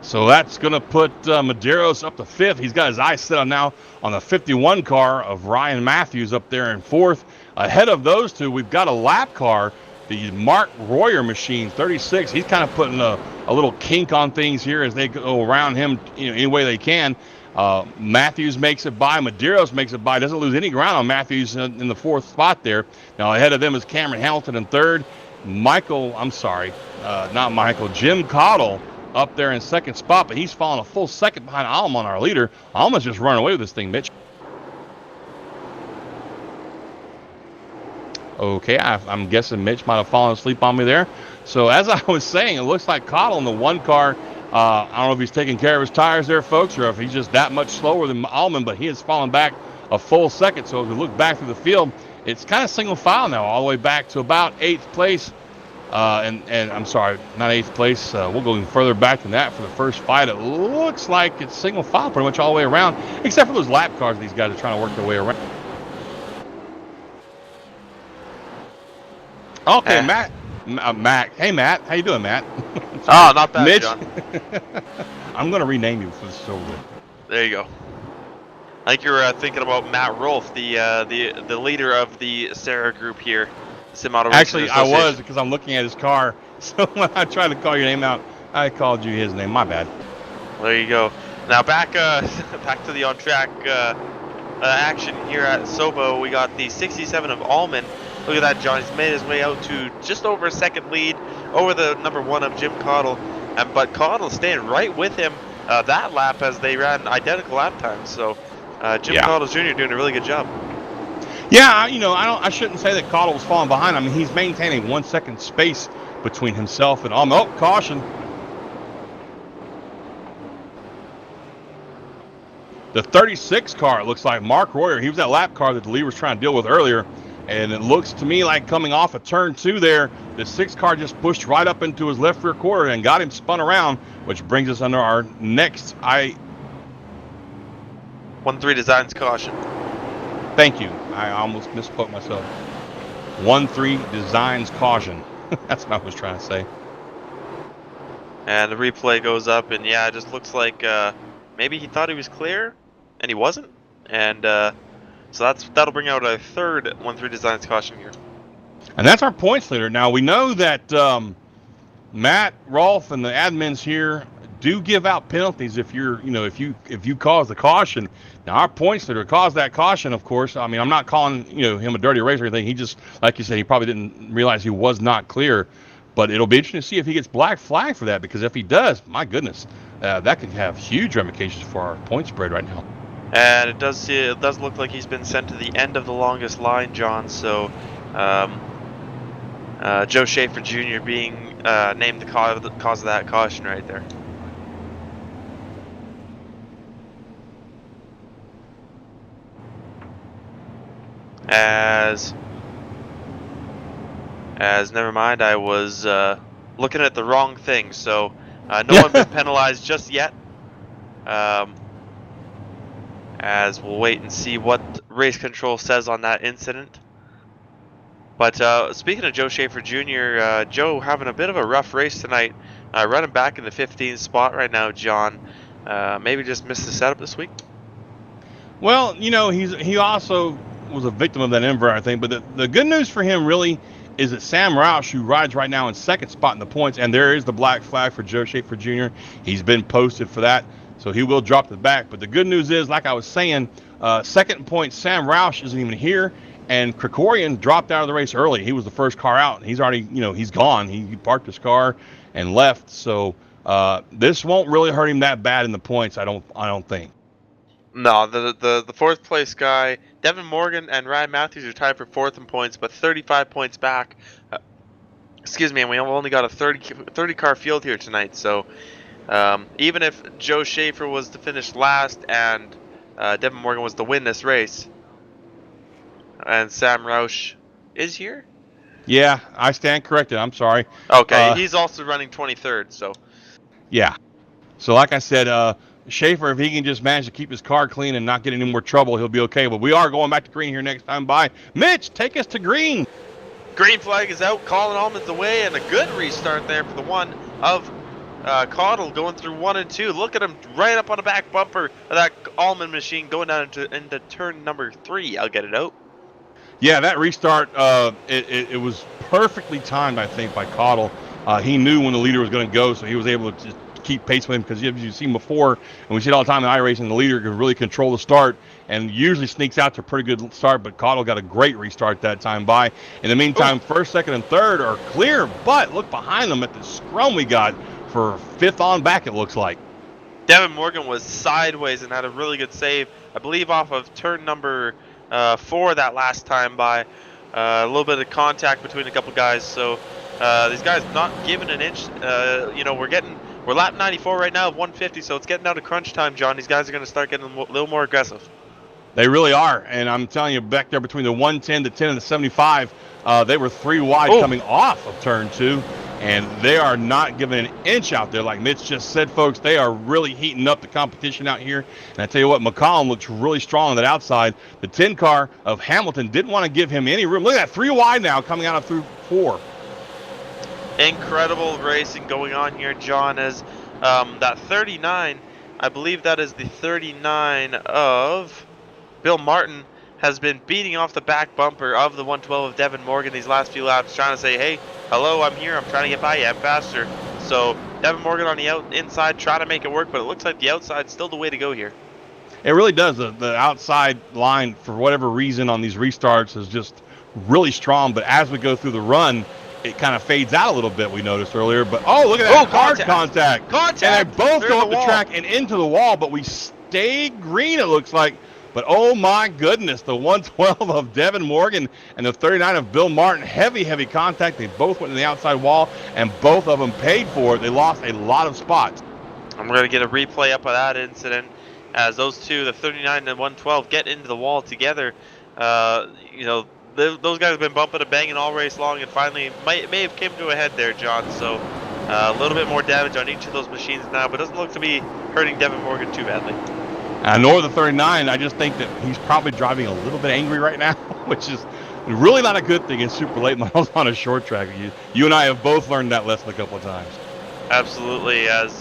So that's going to put Medeiros up to 5th. He's got his eyes set on now on the 51 car of Ryan Matthews up there in 4th. Ahead of those two, we've got a lap car, the Mark Royer machine, 36. He's kind of putting a little kink on things here as they go around him, any way they can. Matthews makes it by. Medeiros makes it by. Doesn't lose any ground on Matthews in the 4th spot there. Now ahead of them is Cameron Hamilton in 3rd. Jim Cottle up there in 2nd spot, but he's falling a full second behind Alman, our leader. Alman's just running away with this thing, Mitch. Okay, I'm guessing Mitch might have fallen asleep on me there. So as I was saying, it looks like Cottle in the 1 car, I don't know if he's taking care of his tires there, folks, or if he's just that much slower than Alman, but he has fallen back a full second. So as we look back through the field, it's kind of single file now, all the way back to about 8th place. And I'm sorry, not 8th place. We'll go even further back than that for the first fight. It looks like it's single file pretty much all the way around, except for those lap cars these guys are trying to work their way around. Okay, Matt. Hey, Matt. How you doing, Matt? Oh, not bad, Mitch. John. I'm going to rename you for this is over with. There you go. I think you're thinking about Matt Rolfe, the leader of the SARA group here. Actually, I was, because I'm looking at his car. So when I tried to call your name out, I called you his name. My bad. There you go. Now back to the on-track action here at Sobo. We got the 67 of Allman. Look at that, John. He's made his way out to just over a second lead over the number 1 of Jim Cottle. But Cottle staying right with him that lap as they ran identical lap times. So Jim Cottle Jr. doing a really good job. Yeah, I shouldn't say that Cottle was falling behind. I mean, he's maintaining 1 second space between himself and Allman. Oh, caution. The 36 car, it looks like Mark Royer. He was that lap car that the lead was trying to deal with earlier. And it looks to me like coming off of turn 2 there, the 6 car just pushed right up into his left rear quarter and got him spun around, which brings us under our next 1-3 designs caution. Thank you. I almost misspoke myself. 1-3 designs caution. That's what I was trying to say. And the replay goes up, and yeah, it just looks like maybe he thought he was clear, and he wasn't. And so that'll bring out a third 1-3 designs caution here. And that's our points leader. Now we know that Matt, Rolfe, and the admins here do give out penalties if if you cause the caution. Now our points leader caused that caution, of course. I mean, I'm not calling him a dirty racer or anything. He just, like you said, he probably didn't realize he was not clear. But it'll be interesting to see if he gets black flag for that, because if he does, my goodness, that could have huge ramifications for our point spread right now. And it does look like he's been sent to the end of the longest line, John. So, Joe Schaefer Jr. being named the cause of that caution right there. As never mind, I was looking at the wrong thing. So, no one been penalized just yet. As we'll wait and see what race control says on that incident. But speaking of Joe Schaefer Jr., Joe having a bit of a rough race tonight, running back in the 15th spot right now, John. Maybe just missed the setup this week? Well, he also was a victim of that invert, I think. But the good news for him really is that Sam Roush, who rides right now in second spot in the points, and there is the black flag for Joe Schaefer Jr. He's been posted for that. So he will drop the back. But the good news is, like I was saying, second point, Sam Roush isn't even here. And Krikorian dropped out of the race early. He was the first car out. He's already, he's gone. He parked his car and left. So this won't really hurt him that bad in the points, I don't think. No, the fourth place guy, Devin Morgan and Ryan Matthews are tied for fourth in points, but 35 points back. Excuse me, and we've only got a 30 car field here tonight. So even if Joe Schaefer was to finish last and Devin Morgan was to win this race, and Sam Roush is here? Yeah, I stand corrected. I'm sorry. Okay, he's also running 23rd, so. Yeah. So like I said, Schaefer, if he can just manage to keep his car clean and not get any more trouble, he'll be okay. But we are going back to green here next time by. Mitch, take us to green. Green flag is out, Colin Allman's away, and a good restart there for the one of Caudle going through 1 and 2. Look at him right up on the back bumper of that Allman machine going down into turn number 3. I'll get it out. Yeah, that restart, it was perfectly timed, I think, by Caudle. He knew when the leader was going to go, so he was able to just keep pace with him, because as you've seen before, and we see it all the time in iRacing, the leader can really control the start and usually sneaks out to a pretty good start, but Caudle got a great restart that time by. In the meantime, first, second, and third are clear, but look behind them at the scrum we got for fifth on back, it looks like. Devin Morgan was sideways and had a really good save, I believe off of turn number 4 that last time by. A little bit of contact between a couple guys, so these guys not giving an inch. We're lap 94 right now of 150, so it's getting down to crunch time, John. These guys are going to start getting a little more aggressive. They really are, and I'm telling you, back there between the 110, the 10, and the 75, they were 3 wide coming off of turn 2, and they are not giving an inch out there. Like Mitch just said, folks, they are really heating up the competition out here. And I tell you what, McCollum looks really strong on that outside. The 10 car of Hamilton didn't want to give him any room. Look at that, 3 wide now coming out of through 4. Incredible racing going on here, John, as that 39, I believe that is the 39 of Bill Martin, has been beating off the back bumper of the 112 of Devin Morgan these last few laps, trying to say, hey, hello, I'm here, I'm trying to get by you, I'm faster. So Devin Morgan on the inside trying to make it work, but it looks like the outside's still the way to go here. It really does. The outside line, for whatever reason, on these restarts is just really strong, but as we go through the run, it kind of fades out a little bit, we noticed earlier. But, look at that, hard contact. And they both go up the track and into the wall, but we stay green, it looks like. But, oh, my goodness, the 112 of Devin Morgan and the 39 of Bill Martin, heavy contact. They both went to the outside wall, and both of them paid for it. They lost a lot of spots. I'm going to get a replay up of that incident as those two, the 39 and 112, get into the wall together. Those guys have been bumping and banging all race long, and finally may have came to a head there, John. So a little bit more damage on each of those machines now, but doesn't look to be hurting Devin Morgan too badly. Nor the 39. I just think that he's probably driving a little bit angry right now, which is really not a good thing in super late models on a short track. You and I have both learned that lesson a couple of times. Absolutely, as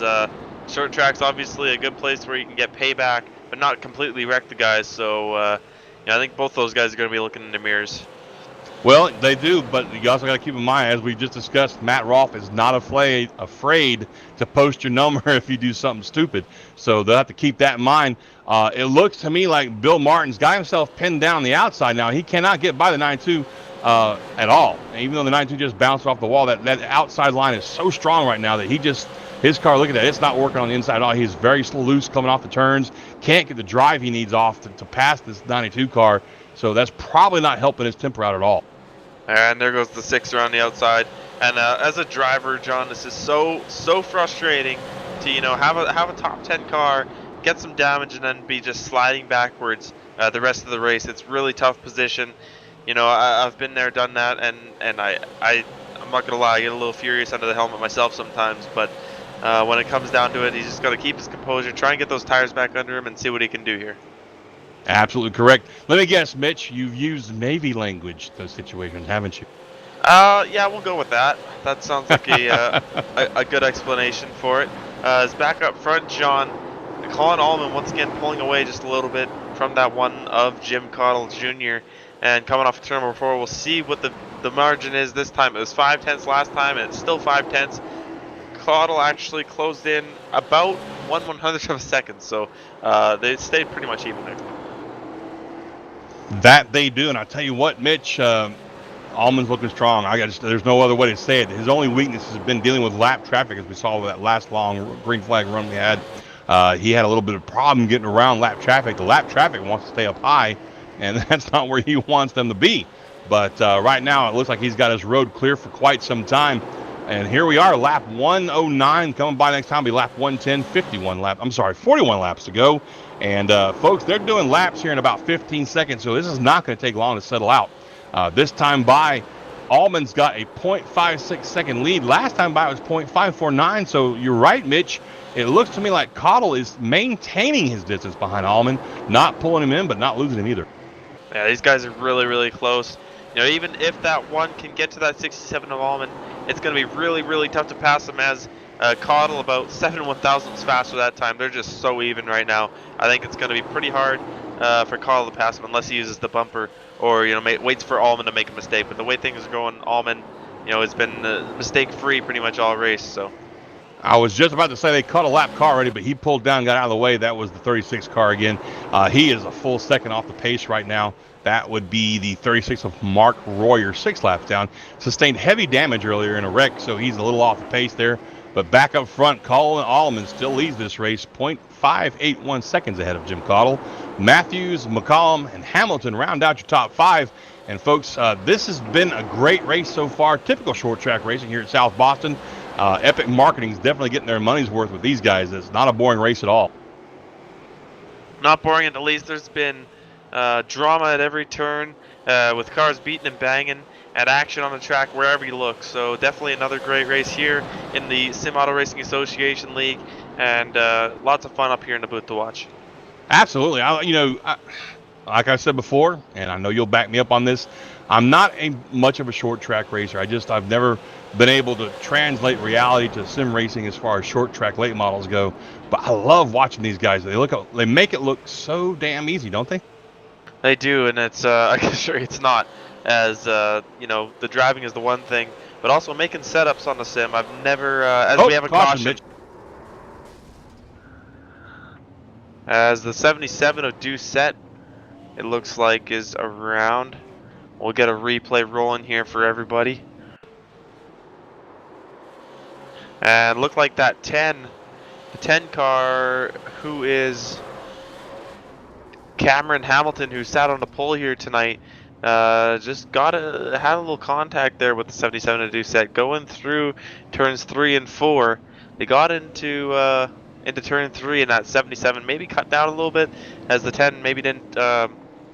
short track's obviously a good place where you can get payback, but not completely wreck the guys. So I think both those guys are going to be looking in the mirrors. Well, they do, but you also got to keep in mind, as we just discussed, Matt Rolfe is not afraid to post your number if you do something stupid. So they'll have to keep that in mind. It looks to me like Bill Martin's got himself pinned down on the outside now. He cannot get by the 92 at all. And even though the 92 just bounced off the wall, that outside line is so strong right now that he just His car, look at that, it's not working on the inside at all. He's very loose coming off the turns. Can't get the drive he needs off to pass this 92 car. So that's probably not helping his temper out at all. And there goes the 6er on the outside. And as a driver, John, this is so frustrating to have a top 10 car, get some damage, and then be just sliding backwards the rest of the race. It's really tough position. I've been there, done that, and I'm not gonna lie, I get a little furious under the helmet myself sometimes. But when it comes down to it, he's just got to keep his composure, try and get those tires back under him, and see what he can do here. Absolutely correct. Let me guess, Mitch, you've used Navy language those situations, haven't you? Yeah, we'll go with that. That sounds like a good explanation for it. As back up front, John, Colin Allman once again pulling away just a little bit from that one of Jim Cottle Jr. And coming off of turn number 4, we'll see what the margin is this time. It was 5/10 last time, and it's still 5/10. Cottle actually closed in about 1/100th of a second, so they stayed pretty much even there. That they do, and I tell you what, Mitch, Allman's looking strong. There's no other way to say it. His only weakness has been dealing with lap traffic, as we saw with that last long green flag run we had. He had a little bit of problem getting around lap traffic. The lap traffic wants to stay up high, and that's not where he wants them to be. But right now, it looks like he's got his road clear for quite some time. And here we are, lap 109 coming by next time. Will be lap 110, 41 laps to go. And folks, they're doing laps here in about 15 seconds, so this is not going to take long to settle out. This time by, Allman's got a 0.56 second lead. Last time by it was 0.549, so you're right, Mitch. It looks to me like Cottle is maintaining his distance behind Allman, not pulling him in, but not losing him either. Yeah, these guys are really, really close. Even if that one can get to that 67 of Allman, it's going to be really, really tough to pass him, as Cottle about 7 1/1000ths faster that time. They're just so even right now. I think it's going to be pretty hard for Cottle to pass him unless he uses the bumper or waits for Allman to make a mistake. But the way things are going, Allman, has been mistake-free pretty much all race. So I was just about to say they cut a lap car already, but he pulled down, got out of the way. That was the 36 car again. He is a full second off the pace right now. That would be the 36 of Mark Royer, 6 laps down. Sustained heavy damage earlier in a wreck, so he's a little off the pace there. But back up front, Colin Allman still leads this race, 0.581 seconds ahead of Jim Cottle. Matthews, McCollum, and Hamilton round out your top 5. And folks, this has been a great race so far. Typical short track racing here at South Boston. Epic Marketing is definitely getting their money's worth with these guys. It's not a boring race at all. Not boring in the least. There's been drama at every turn, with cars beating and banging, and action on the track wherever you look. So definitely another great race here in the Sim Auto Racing Association League, and lots of fun up here in the booth to watch. Absolutely. Like I said before, and I know you'll back me up on this, I'm not much of a short track racer. I've never been able to translate reality to sim racing as far as short track late models go. But I love watching these guys. They make it look so damn easy, don't they? They do, and it's I can assure you it's not. As the driving is the one thing, but also making setups on the sim. I've never we have a caution. Mitch. As the 77 of Doucette, it looks like, is around. We'll get a replay rolling here for everybody. And look like that the 10 car, who is Cameron Hamilton, who sat on the pole here tonight, just had a little contact there with the 77 of Doucette going through turns 3 and 4. They got into turn 3, and that 77 maybe cut down a little bit, as the 10 maybe didn't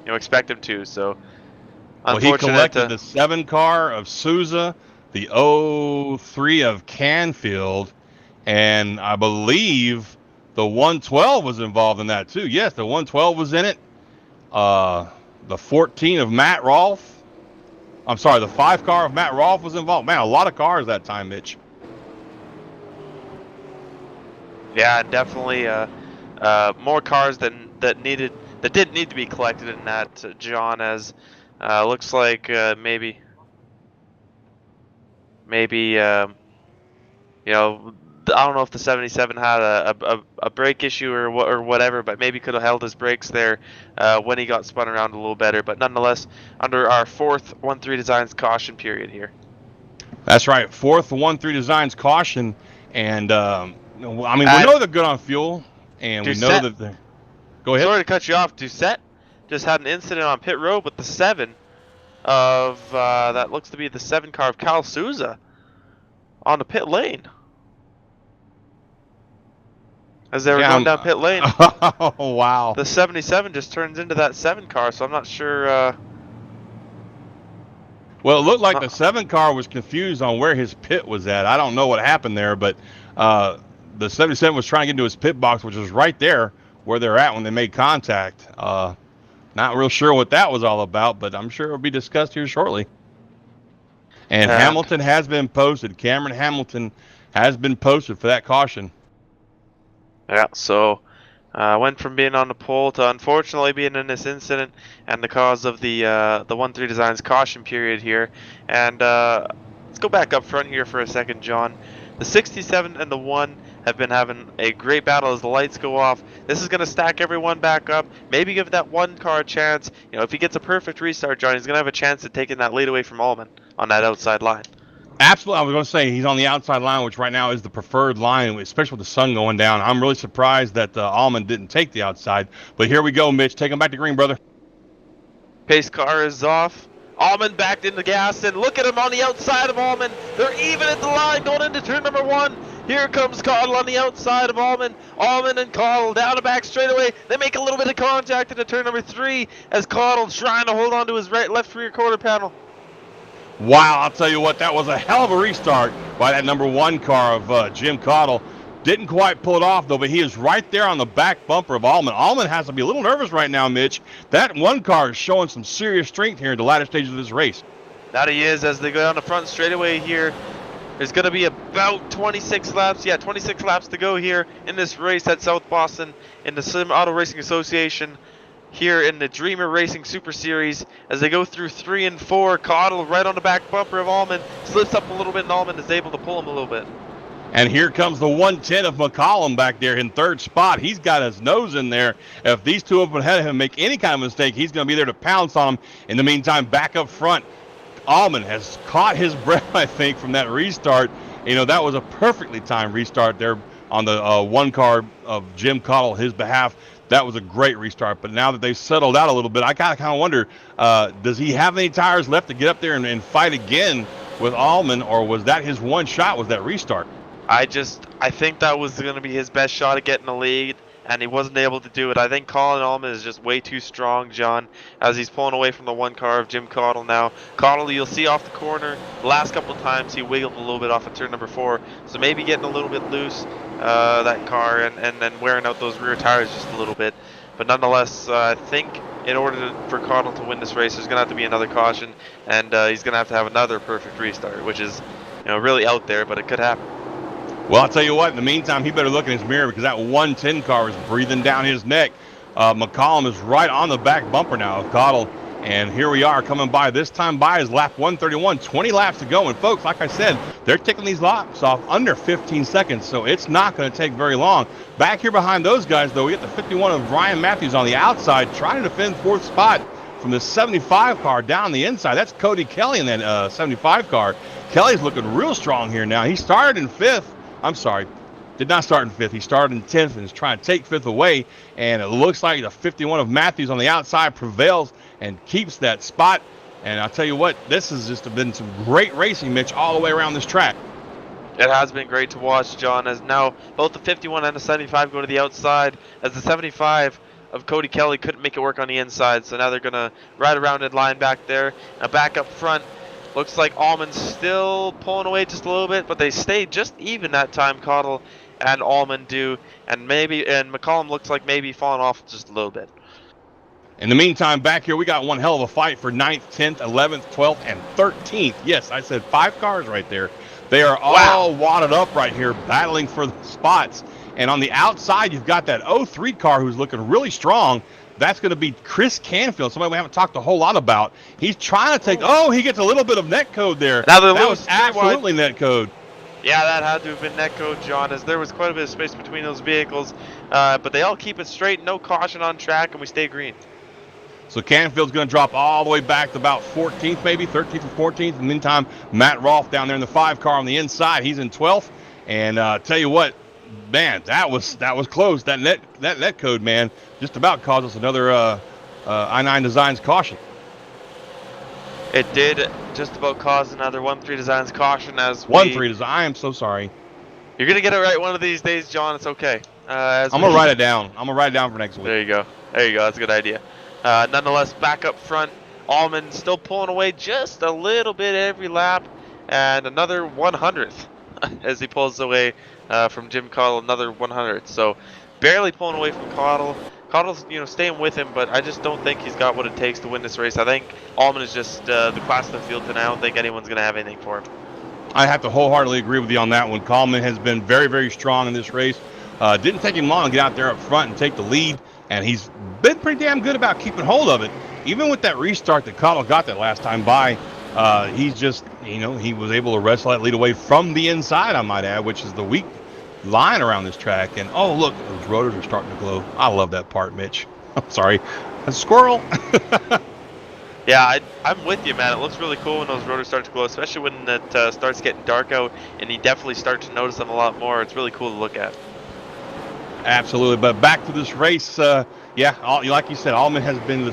expect him to. So he collected the 7 car of Souza, the 03 of Canfield, and I believe the 112 was involved in that too. Yes, the 112 was in it. The 14 of Matt Rolfe. I'm sorry, the 5 car of Matt Rolfe was involved. Man, a lot of cars that time, Mitch. Yeah, definitely more cars that didn't need to be collected in that, John, as looks like maybe I don't know if the 77 had a brake issue or whatever, but maybe could have held his brakes there when he got spun around a little better. But nonetheless, under our 4th 1-3 Designs caution period here. That's right, 4th 1-3 Designs caution. And I mean, we know they're good on fuel, and we know that they're. Go ahead. Sorry to cut you off. Doucette just had an incident on pit road with the 7 of that looks to be the 7 car of Cal Souza on the pit lane. As they were going down pit lane. Oh, wow. The 77 just turns into that 7 car, so I'm not sure. Well, it looked like the 7 car was confused on where his pit was at. I don't know what happened there, but the 77 was trying to get into his pit box, which was right there where they're at when they made contact. Not real sure what that was all about, but I'm sure it'll be discussed here shortly. And Hamilton has been posted. Cameron Hamilton has been posted for that caution. Yeah, so went from being on the pole to unfortunately being in this incident and the cause of the 1-3 Designs caution period here. And let's go back up front here for a second, John. The 67 and the 1 have been having a great battle as the lights go off. This is going to stack everyone back up. Maybe give that 1 car a chance. You know, if he gets a perfect restart, John, he's going to have a chance at taking that lead away from Allman on that outside line. Absolutely. I was going to say he's on the outside line, which right now is the preferred line, especially with the sun going down. I'm really surprised that Allman didn't take the outside. But here we go, Mitch. Take him back to green, brother. Pace car is off. Allman backed into gas, and look at him on the outside of Allman. They're even at the line going into turn number 1. Here comes Caudle on the outside of Allman. Allman and Caudle down the back straightaway. They make a little bit of contact into turn number 3 as Caudle's trying to hold on to his left rear quarter panel. Wow, I'll tell you what, that was a hell of a restart by that number 1 car of Jim Caudle. Didn't quite pull it off, though, but he is right there on the back bumper of Allman. Allman has to be a little nervous right now, Mitch. That 1 car is showing some serious strength here in the latter stages of this race. That he is as they go down the front straightaway here. There's going to be about 26 laps. Yeah, 26 laps to go here in this race at South Boston in the Sim Auto Racing Association here in the Dreamer Racing Super Series. As they go through 3 and 4, Caudle right on the back bumper of Allman. Slips up a little bit, and Allman is able to pull him a little bit. And here comes the 110 of McCollum back there in 3rd spot. He's got his nose in there. If these two up ahead of him make any kind of mistake, he's going to be there to pounce on him. In the meantime, back up front, Allman has caught his breath, I think, from that restart. You know, that was a perfectly timed restart there on the 1 car of Jim Caudle, his behalf. That was a great restart. But now that they've settled out a little bit, I kind of wonder, does he have any tires left to get up there and fight again with Allman, or was that his one shot, was that restart? I think that was going to be his best shot at getting the lead, and he wasn't able to do it. I think Colin Allman is just way too strong, John, as he's pulling away from the 1 car of Jim Caudle now. Caudle, you'll see off the corner, the last couple of times he wiggled a little bit off of turn number 4, so maybe getting a little bit loose, that car, and then wearing out those rear tires just a little bit. But nonetheless, I think in order for Caudle to win this race, there's going to have to be another caution, and he's going to have another perfect restart, which is, you know, really out there, but it could happen. Well, I'll tell you what, in the meantime, he better look in his mirror because that 110 car is breathing down his neck. McCollum is right on the back bumper now of Caudle. And here we are coming by. This time by is lap 131, 20 laps to go. And folks, like I said, they're ticking these laps off under 15 seconds, so it's not going to take very long. Back here behind those guys, though, we get the 51 of Ryan Matthews on the outside, trying to defend 4th spot from the 75 car down the inside. That's Cody Kelly in that 75 car. Kelly's looking real strong here now. He started in 5th. I'm sorry, did not start in 5th. He started in 10th and is trying to take 5th away. And it looks like the 51 of Matthews on the outside prevails and keeps that spot. And I'll tell you what, this has just been some great racing, Mitch, all the way around this track. It has been great to watch, John, as now both the 51 and the 75 go to the outside, as the 75 of Cody Kelly couldn't make it work on the inside. So now they're going to ride around in line back there. Now back up front, looks like Allman's still pulling away just a little bit, but they stay just even that time, Caudle and Allman do. And McCollum looks like maybe falling off just a little bit. In the meantime, back here, we got one hell of a fight for 9th, 10th, 11th, 12th, and 13th. Yes, I said 5 cars right there. They are all wadded up right here, battling for the spots. And on the outside, you've got that 03 car who's looking really strong. That's going to be Chris Canfield, somebody we haven't talked a whole lot about. He's trying to take, he gets a little bit of net code there. That was absolutely net code. Yeah, that had to have been net code, John, as there was quite a bit of space between those vehicles. But they all keep it straight, no caution on track, and we stay green. So Canfield's going to drop all the way back to about 14th, maybe 13th or 14th. In the meantime, Matt Rolfe down there in the 5 car on the inside. He's in 12th. And tell you what, man, that was close. That net code, man, just about caused us another I9 Designs caution. It did just about cause another 1-3 Designs caution as 1-3 Design. I am so sorry. You're gonna get it right one of these days, John. It's okay. I'm gonna write it down. I'm gonna write it down for next week. There you go. That's a good idea. Nonetheless, back up front, Allman still pulling away just a little bit every lap, and another 100th as he pulls away from Jim Cottle, another 100th. So barely pulling away from Cottle. Cottle's staying with him, but I just don't think he's got what it takes to win this race. I think Allman is just the class of the field tonight. I don't think anyone's gonna have anything for him. I have to wholeheartedly agree with you on that one. Coleman has been very, very strong in this race. Didn't take him long to get out there up front and take the lead, and he's been pretty damn good about keeping hold of it. Even with that restart that Cottle got that last time by, he's just, he was able to wrestle that lead away from the inside, I might add, which is the weak line around this track. And, oh, look, those rotors are starting to glow. I love that part, Mitch. I'm sorry. A squirrel. Yeah, I'm with you, man. It looks really cool when those rotors start to glow, especially when it starts getting dark out, and you definitely start to notice them a lot more. It's really cool to look at. Absolutely. But back to this race, like you said, Allman has been the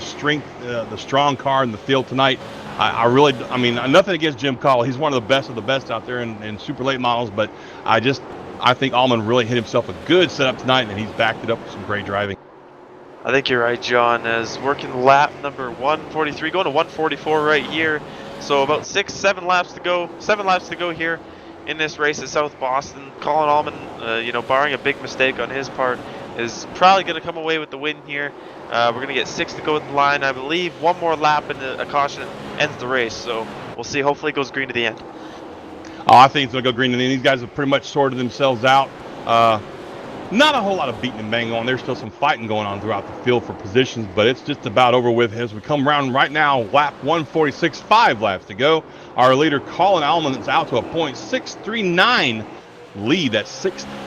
strong car in the field tonight. I mean, nothing against Jim Cottle. He's one of the best out there in super late models, but I think Allman really hit himself a good setup tonight, and he's backed it up with some great driving. I think you're right, John. As working lap number 143, going to 144 right here. So about 7 laps to go. 7 laps to go here in this race at South Boston. Colin Allman, barring a big mistake on his part, is probably going to come away with the win here. We're going to get 6 to go at the line. I believe one more lap and a caution ends the race. So we'll see. Hopefully it goes green to the end. Oh, I think it's going to go green to the end. These guys have pretty much sorted themselves out. Not a whole lot of beating and banging on. There's still some fighting going on throughout the field for positions, but it's just about over with as we come around right now. Lap 146, 5 laps to go. Our leader, Colin Allman, is out to a .639 lead. That's 6/10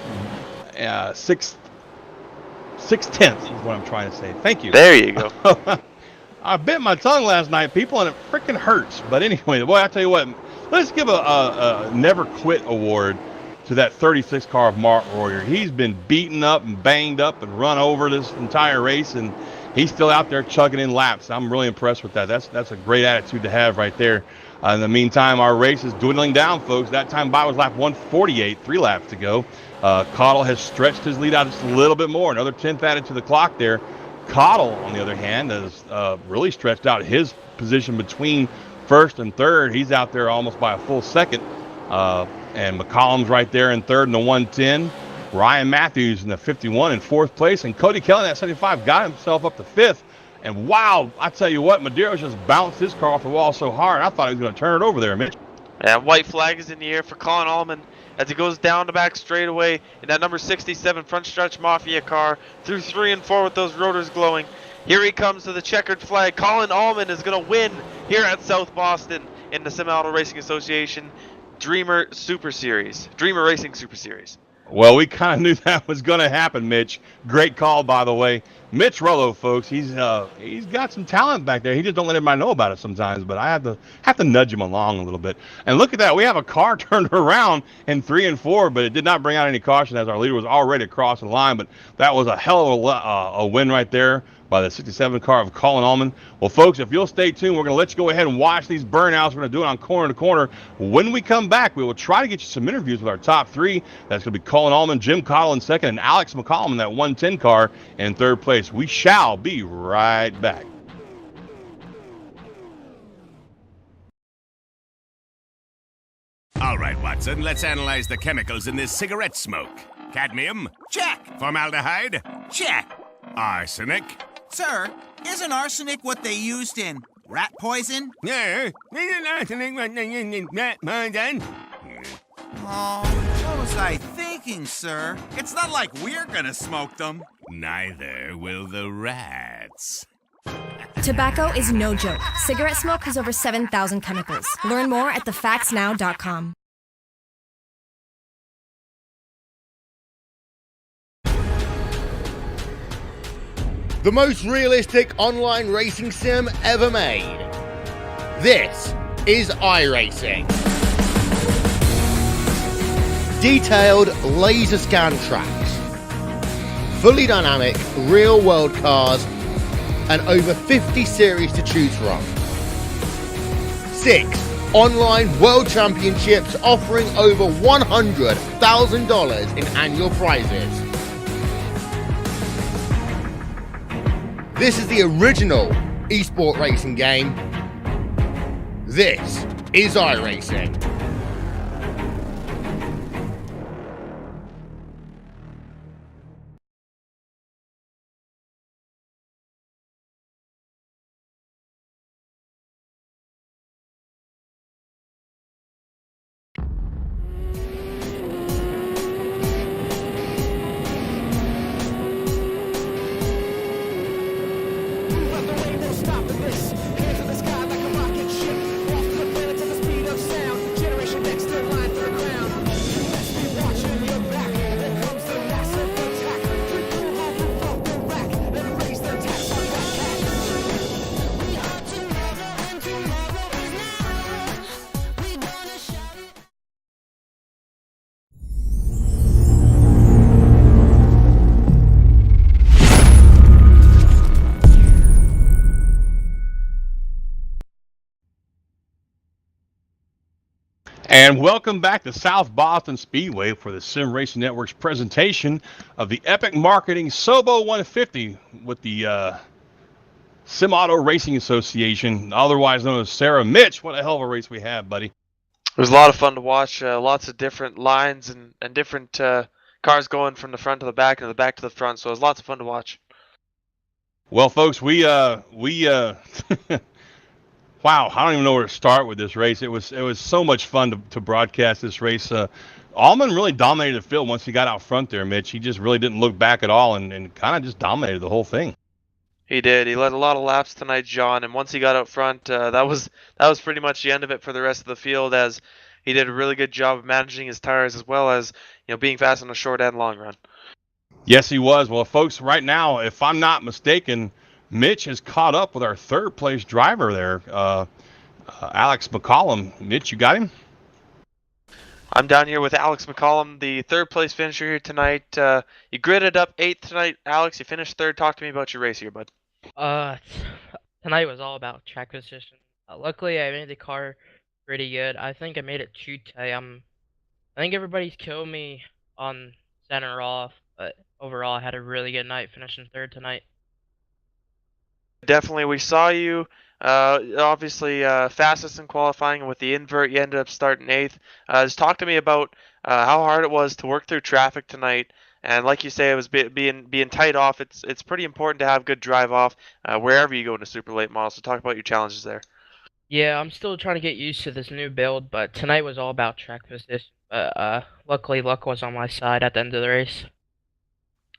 is what I'm trying to say. Thank you. There you go. I bit my tongue last night, people, and it freaking hurts. But anyway, boy, I tell you what, let's give a never quit award to that 36 car of Mark Royer. He's been beaten up and banged up and run over this entire race, and he's still out there chugging in laps. I'm really impressed with that. That's a great attitude to have right there. In the meantime, our race is dwindling down, folks. That time by was lap 148, 3 laps to go. Cottle has stretched his lead out just a little bit more. Another 10th added to the clock there. Cottle, on the other hand, has really stretched out his position between first and third. He's out there almost by a full second. And McCollum's right there in third in the 110. Ryan Matthews in the 51 in fourth place. And Cody Kelly in that 75 got himself up to fifth. And wow, I tell you what, Medeiros just bounced his car off the wall so hard, I thought he was going to turn it over there, Mitch. Yeah, white flag is in the air for Colin Allman as he goes down the back straightaway in that number 67 front stretch Mafia car through 3 and 4 with those rotors glowing. Here he comes to the checkered flag. Colin Allman is going to win here at South Boston in the Semi-Auto Racing Association Dreamer Racing Super Series. Well, we kind of knew that was going to happen, Mitch. Great call, by the way. Mitch Rollo, folks, he's got some talent back there. He just don't let everybody know about it sometimes, but I have to nudge him along a little bit. And look at that. We have a car turned around in 3 and 4, but it did not bring out any caution as our leader was already across the line. But that was a hell of a win right there by the 67 car of Colin Allman. Well, folks, if you'll stay tuned, we're going to let you go ahead and watch these burnouts. We're going to do it on corner to corner. When we come back, we will try to get you some interviews with our top 3. That's going to be Colin Allman, Jim Cottle in second, and Alex McCollum in that 110 car in third place. We shall be right back. All right, Watson, let's analyze the chemicals in this cigarette smoke. Cadmium? Check. Formaldehyde? Check. Arsenic? Sir, isn't arsenic what they used in rat poison? Yeah, isn't arsenic what they used in rat poison? Oh, what was I thinking, sir? It's not like we're gonna smoke them. Neither will the rats. Tobacco is no joke. Cigarette smoke has over 7,000 chemicals. Learn more at thefactsnow.com. The most realistic online racing sim ever made. This is iRacing. detailed laser scan tracks, fully dynamic real world cars, and over 50 series to choose from. 6 online world championships offering over $100,000 in annual prizes. This is the original esport racing game. This is iRacing. And welcome back to South Boston Speedway for the Sim Racing Network's presentation of the Epic Marketing Sobo 150 with the Sim Auto Racing Association, otherwise known as SARA. Mitch, what a hell of a race we have, buddy. It was a lot of fun to watch. Lots of different lines and different cars going from the front to the back and the back to the front. So it was lots of fun to watch. Well, folks, wow, I don't even know where to start with this race. It was so much fun to broadcast this race. Allman really dominated the field once he got out front there, Mitch. He just really didn't look back at all and kind of just dominated the whole thing. He did. He led a lot of laps tonight, John. And once he got out front, that was pretty much the end of it for the rest of the field. As he did a really good job of managing his tires as well as being fast on the short and long run. Yes, he was. Well, folks, right now, if I'm not mistaken, Mitch has caught up with our third place driver there, Alex McCollum. Mitch, you got him? I'm down here with Alex McCollum, the third place finisher here tonight. You gridded up 8th tonight, Alex. You finished 3rd. Talk to me about your race here, bud. Tonight was all about track position. Luckily, I made the car pretty good. I think I made it 2 today. I think everybody's killed me on center off, but overall, I had a really good night, finishing 3rd tonight. Definitely, we saw you. Obviously, fastest in qualifying, and with the invert, you ended up starting 8th. Just talk to me about how hard it was to work through traffic tonight. And like you say, it was being tight off. It's pretty important to have good drive off wherever you go in a super late model. So talk about your challenges there. Yeah, I'm still trying to get used to this new build, but tonight was all about track position. But luckily, luck was on my side at the end of the race.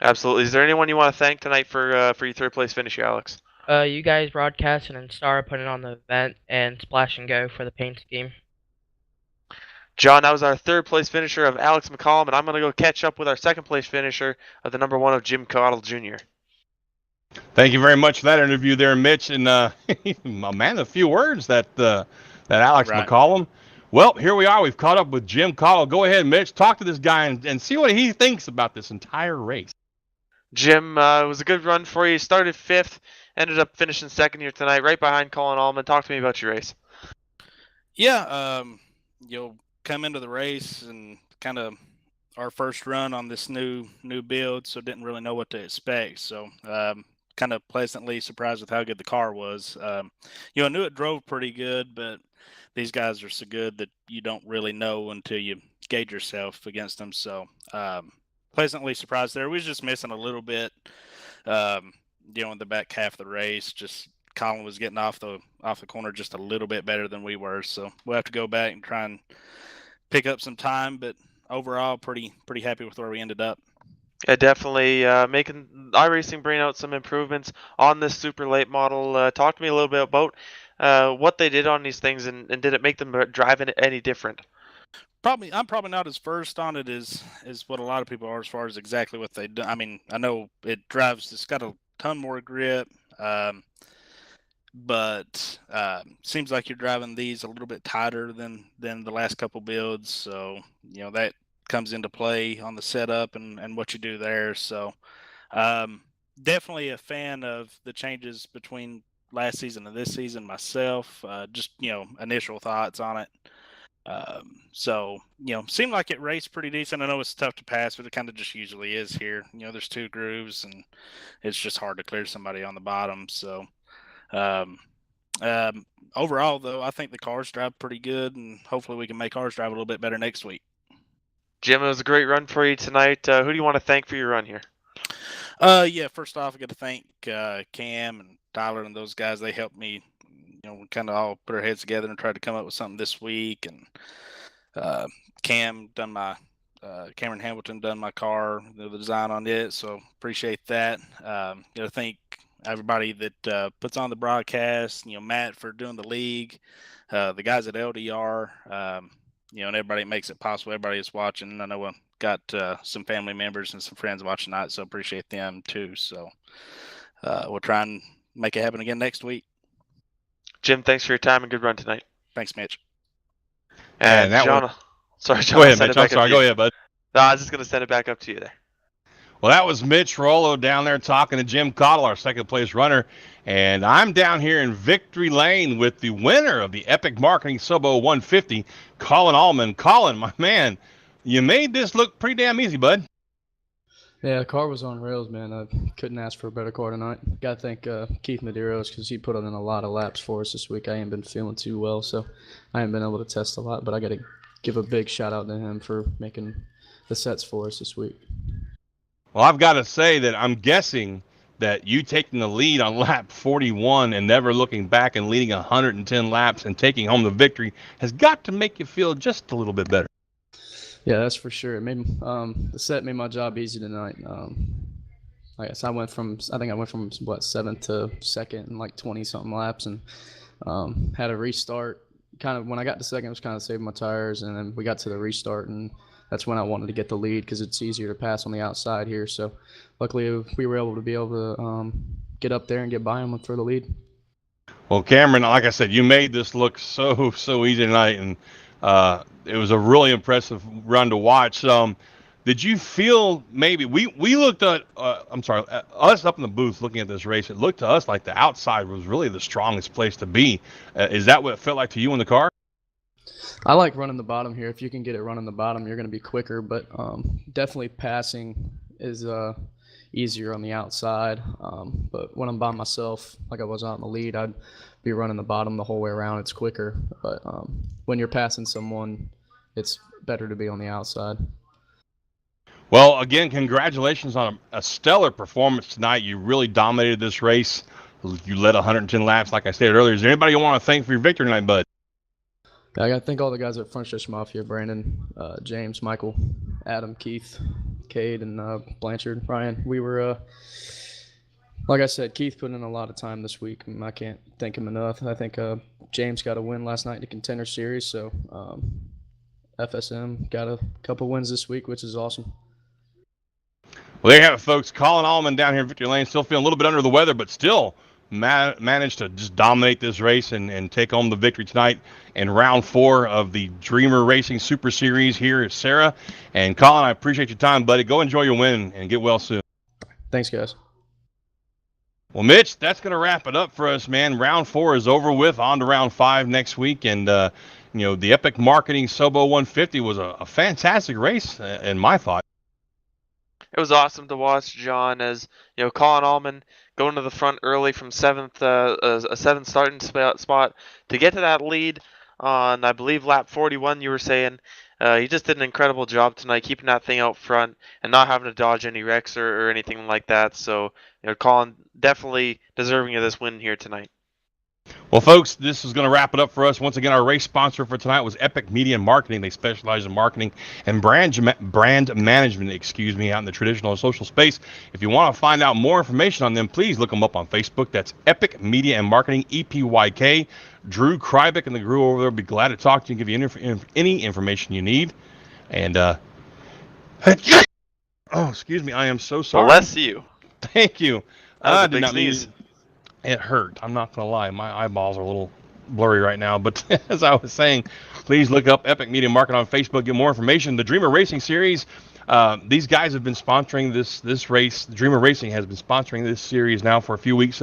Absolutely. Is there anyone you want to thank tonight for your 3rd place finish here, Alex? You guys broadcasting and SARA putting on the event, and Splash and Go for the paint scheme. John, that was our 3rd place finisher of Alex McCollum, and I'm going to go catch up with our 2nd place finisher of the number 1 of Jim Cottle Jr. Thank you very much for that interview there, Mitch. And man, a few words that Alex McCollum. Well, here we are. We've caught up with Jim Cottle. Go ahead, Mitch. Talk to this guy and see what he thinks about this entire race. Jim, it was a good run for you. You started 5th, ended up finishing 2nd here tonight, right behind Colin Allman. Talk to me about your race. Yeah, you'll come into the race and kind of our first run on this new build, so didn't really know what to expect. So kind of pleasantly surprised with how good the car was. I knew it drove pretty good, but these guys are so good that you don't really know until you gauge yourself against them. So pleasantly surprised there. We was just missing a little bit, in the back half of the race. Just Colin was getting off the corner just a little bit better than we were. So we'll have to go back and try and pick up some time. But overall, pretty happy with where we ended up. Yeah, definitely making iRacing bring out some improvements on this super late model. Talk to me a little bit about what they did on these things, and did it make them drive any different? I'm probably not as versed on it as what a lot of people are as far as exactly what they do. I mean, I know it's got a ton more grip, but seems like you're driving these a little bit tighter than the last couple builds. So that comes into play on the setup and what you do there. So definitely a fan of the changes between last season and this season myself. Just initial thoughts on it. So seemed like it raced pretty decent. I know it's tough to pass, but it kind of just usually is here. There's 2 grooves, and it's just hard to clear somebody on the bottom. So um, overall, though, I think the cars drive pretty good, and hopefully we can make ours drive a little bit better next week. Jim, it was a great run for you tonight. Who do you want to thank for your run here? Yeah, first off, I got to thank Cam and Tyler and those guys. They helped me, we kind of all put our heads together and tried to come up with something this week. And Cam done my Cameron Hamilton done my car, the design on it. So appreciate that. Thank everybody that puts on the broadcast. Matt for doing the league, the guys at LDR. And everybody that makes it possible. Everybody that's watching. I know I've got some family members and some friends watching tonight, so appreciate them too. So we'll try and make it happen again next week. Jim, thanks for your time and good run tonight. Thanks, Mitch. And John, sorry, John. Go ahead, Mitch. I'm sorry. Go ahead, bud. No, I was just going to send it back up to you there. Well, that was Mitch Rollo down there talking to Jim Cottle, our second place runner. And I'm down here in Victory Lane with the winner of the Epic Marketing Subo 150, Colin Allman. Colin, my man, you made this look pretty damn easy, bud. Yeah, the car was on rails, man. I couldn't ask for a better car tonight. Got to thank Keith Medeiros because he put in a lot of laps for us this week. I ain't been feeling too well, so I ain't been able to test a lot. But I got to give a big shout out to him for making the sets for us this week. Well, I've got to say that I'm guessing that you taking the lead on lap 41 and never looking back and leading 110 laps and taking home the victory has got to make you feel just a little bit better. Yeah, that's for sure. It made the set made my job easy tonight. I guess I think I went from 7th to 2nd in like 20 something laps, and had a restart. Kind of when I got to 2nd, I was kind of saving my tires, and then we got to the restart, and that's when I wanted to get the lead because it's easier to pass on the outside here. So luckily we were able to get up there and get by him for the lead. Well, Cameron, like I said, you made this look so easy tonight, and it was a really impressive run to watch. Did you feel maybe we looked at us up in the booth looking at this race? It looked to us like the outside was really the strongest place to be. Is that what it felt like to you in the car? I like running the bottom here. If you can get it running the bottom, you're going to be quicker. But definitely passing is easier on the outside. But when I'm by myself, like I was out in the lead, I'd be running the bottom the whole way around. It's quicker. But when you're passing someone, it's better to be on the outside. Well, again, congratulations on a stellar performance tonight. You really dominated this race. You led 110 laps, like I said earlier. Is there anybody you want to thank for your victory tonight, bud? I got to thank all the guys at Front Stretch Mafia: Brandon, James, Michael, Adam, Keith, Cade, and Blanchard, Ryan. We were, like I said, Keith put in a lot of time this week, and I can't thank him enough. I think James got a win last night in the Contender Series, so FSM got a couple wins this week, which is awesome. Well, there you have it, folks. Colin Allman down here in Victory Lane, still feeling a little bit under the weather, but still managed to just dominate this race and take home the victory tonight in round 4 of the Dreamer Racing Super Series here at SARA. And Colin, I appreciate your time, buddy. Go enjoy your win and get well soon. Thanks, guys. Well, Mitch, that's going to wrap it up for us, man. Round 4 is over with. On to round 5 next week. And, the Epic Marketing Subo 150 was a fantastic race, in my thought. It was awesome to watch, John, as Colin Allman going to the front early from 7th, a 7th starting spot to get to that lead on, I believe, lap 41. You were saying he just did an incredible job tonight, keeping that thing out front and not having to dodge any wrecks or anything like that. So, Colin definitely deserving of this win here tonight. Well, folks, this is going to wrap it up for us. Once again, our race sponsor for tonight was Epic Media and Marketing. They specialize in marketing and brand management, out in the traditional social space. If you want to find out more information on them, please look them up on Facebook. That's Epic Media and Marketing, EPYK. Drew Krybick and the crew over there will be glad to talk to you and give you any information you need. And, excuse me, I am so sorry. Bless you. Thank you. That was a big sneeze. It hurt. I'm not going to lie. My eyeballs are a little blurry right now. But as I was saying, please look up Epic Media Market on Facebook. Get more information. The Dreamer Racing Series. These guys have been sponsoring this race. Dreamer Racing has been sponsoring this series now for a few weeks.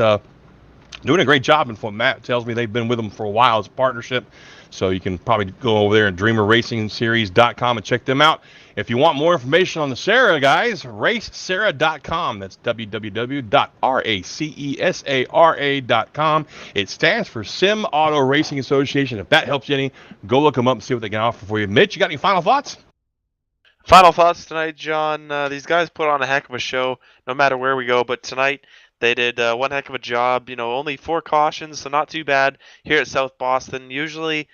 Doing a great job, and what Matt tells me, they've been with them for a while as a partnership. So you can probably go over there at dreamerracingseries.com and check them out. If you want more information on the SARA guys, racesara.com. That's www.racesara.com. It stands for Sim Auto Racing Association. If that helps you any, go look them up and see what they can offer for you. Mitch, you got any final thoughts? Final thoughts tonight, John. These guys put on a heck of a show no matter where we go, but tonight they did one heck of a job. Only 4 cautions, so not too bad here at South Boston. Usually,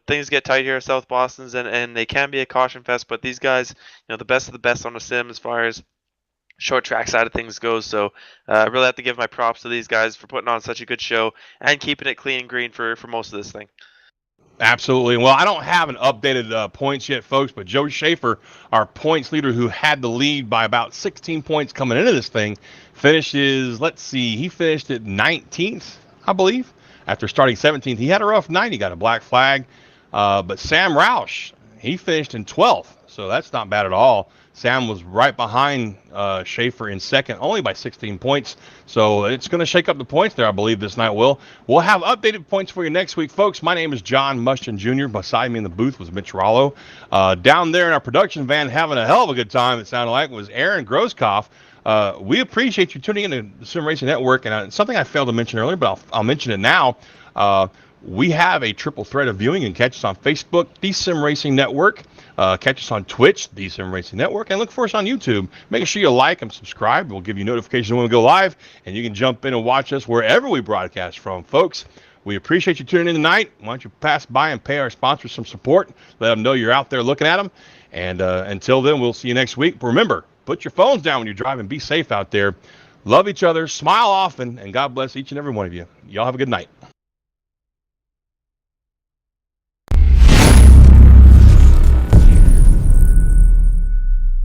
things get tight here at South Boston's, and they can be a caution fest, but these guys, the best of the best on the sim as far as short track side of things goes. So I really have to give my props to these guys for putting on such a good show and keeping it clean and green for most of this thing. Absolutely. Well, I don't have an updated points yet, folks, but Joe Schaefer, our points leader, who had the lead by about 16 points coming into this thing, finishes, he finished at 19th, I believe, after starting 17th. He had a rough night. He got a black flag. But Sam Roush, he finished in 12th, so that's not bad at all. Sam was right behind Schaefer in second, only by 16 points. So it's going to shake up the points there, I believe, this night, Will. We'll have updated points for you next week, folks. My name is John Mushton Jr. Beside me in the booth was Mitch Rollo. Down there in our production van having a hell of a good time, it sounded like, was Aaron Groskopf. We appreciate you tuning in to the Sim Racing Network. And something I failed to mention earlier, but I'll mention it now. We have a triple threat of viewing. You can catch us on Facebook, The Sim Racing Network. Catch us on Twitch, The Sim Racing Network, and look for us on YouTube. Make sure you like and subscribe. We'll give you notifications when we go live, and you can jump in and watch us wherever we broadcast from, folks. We appreciate you tuning in tonight. Why don't you pass by and pay our sponsors some support? Let them know you're out there looking at them. And until then, we'll see you next week. Remember, put your phones down when you're driving. Be safe out there. Love each other. Smile often, and God bless each and every one of you. Y'all have a good night.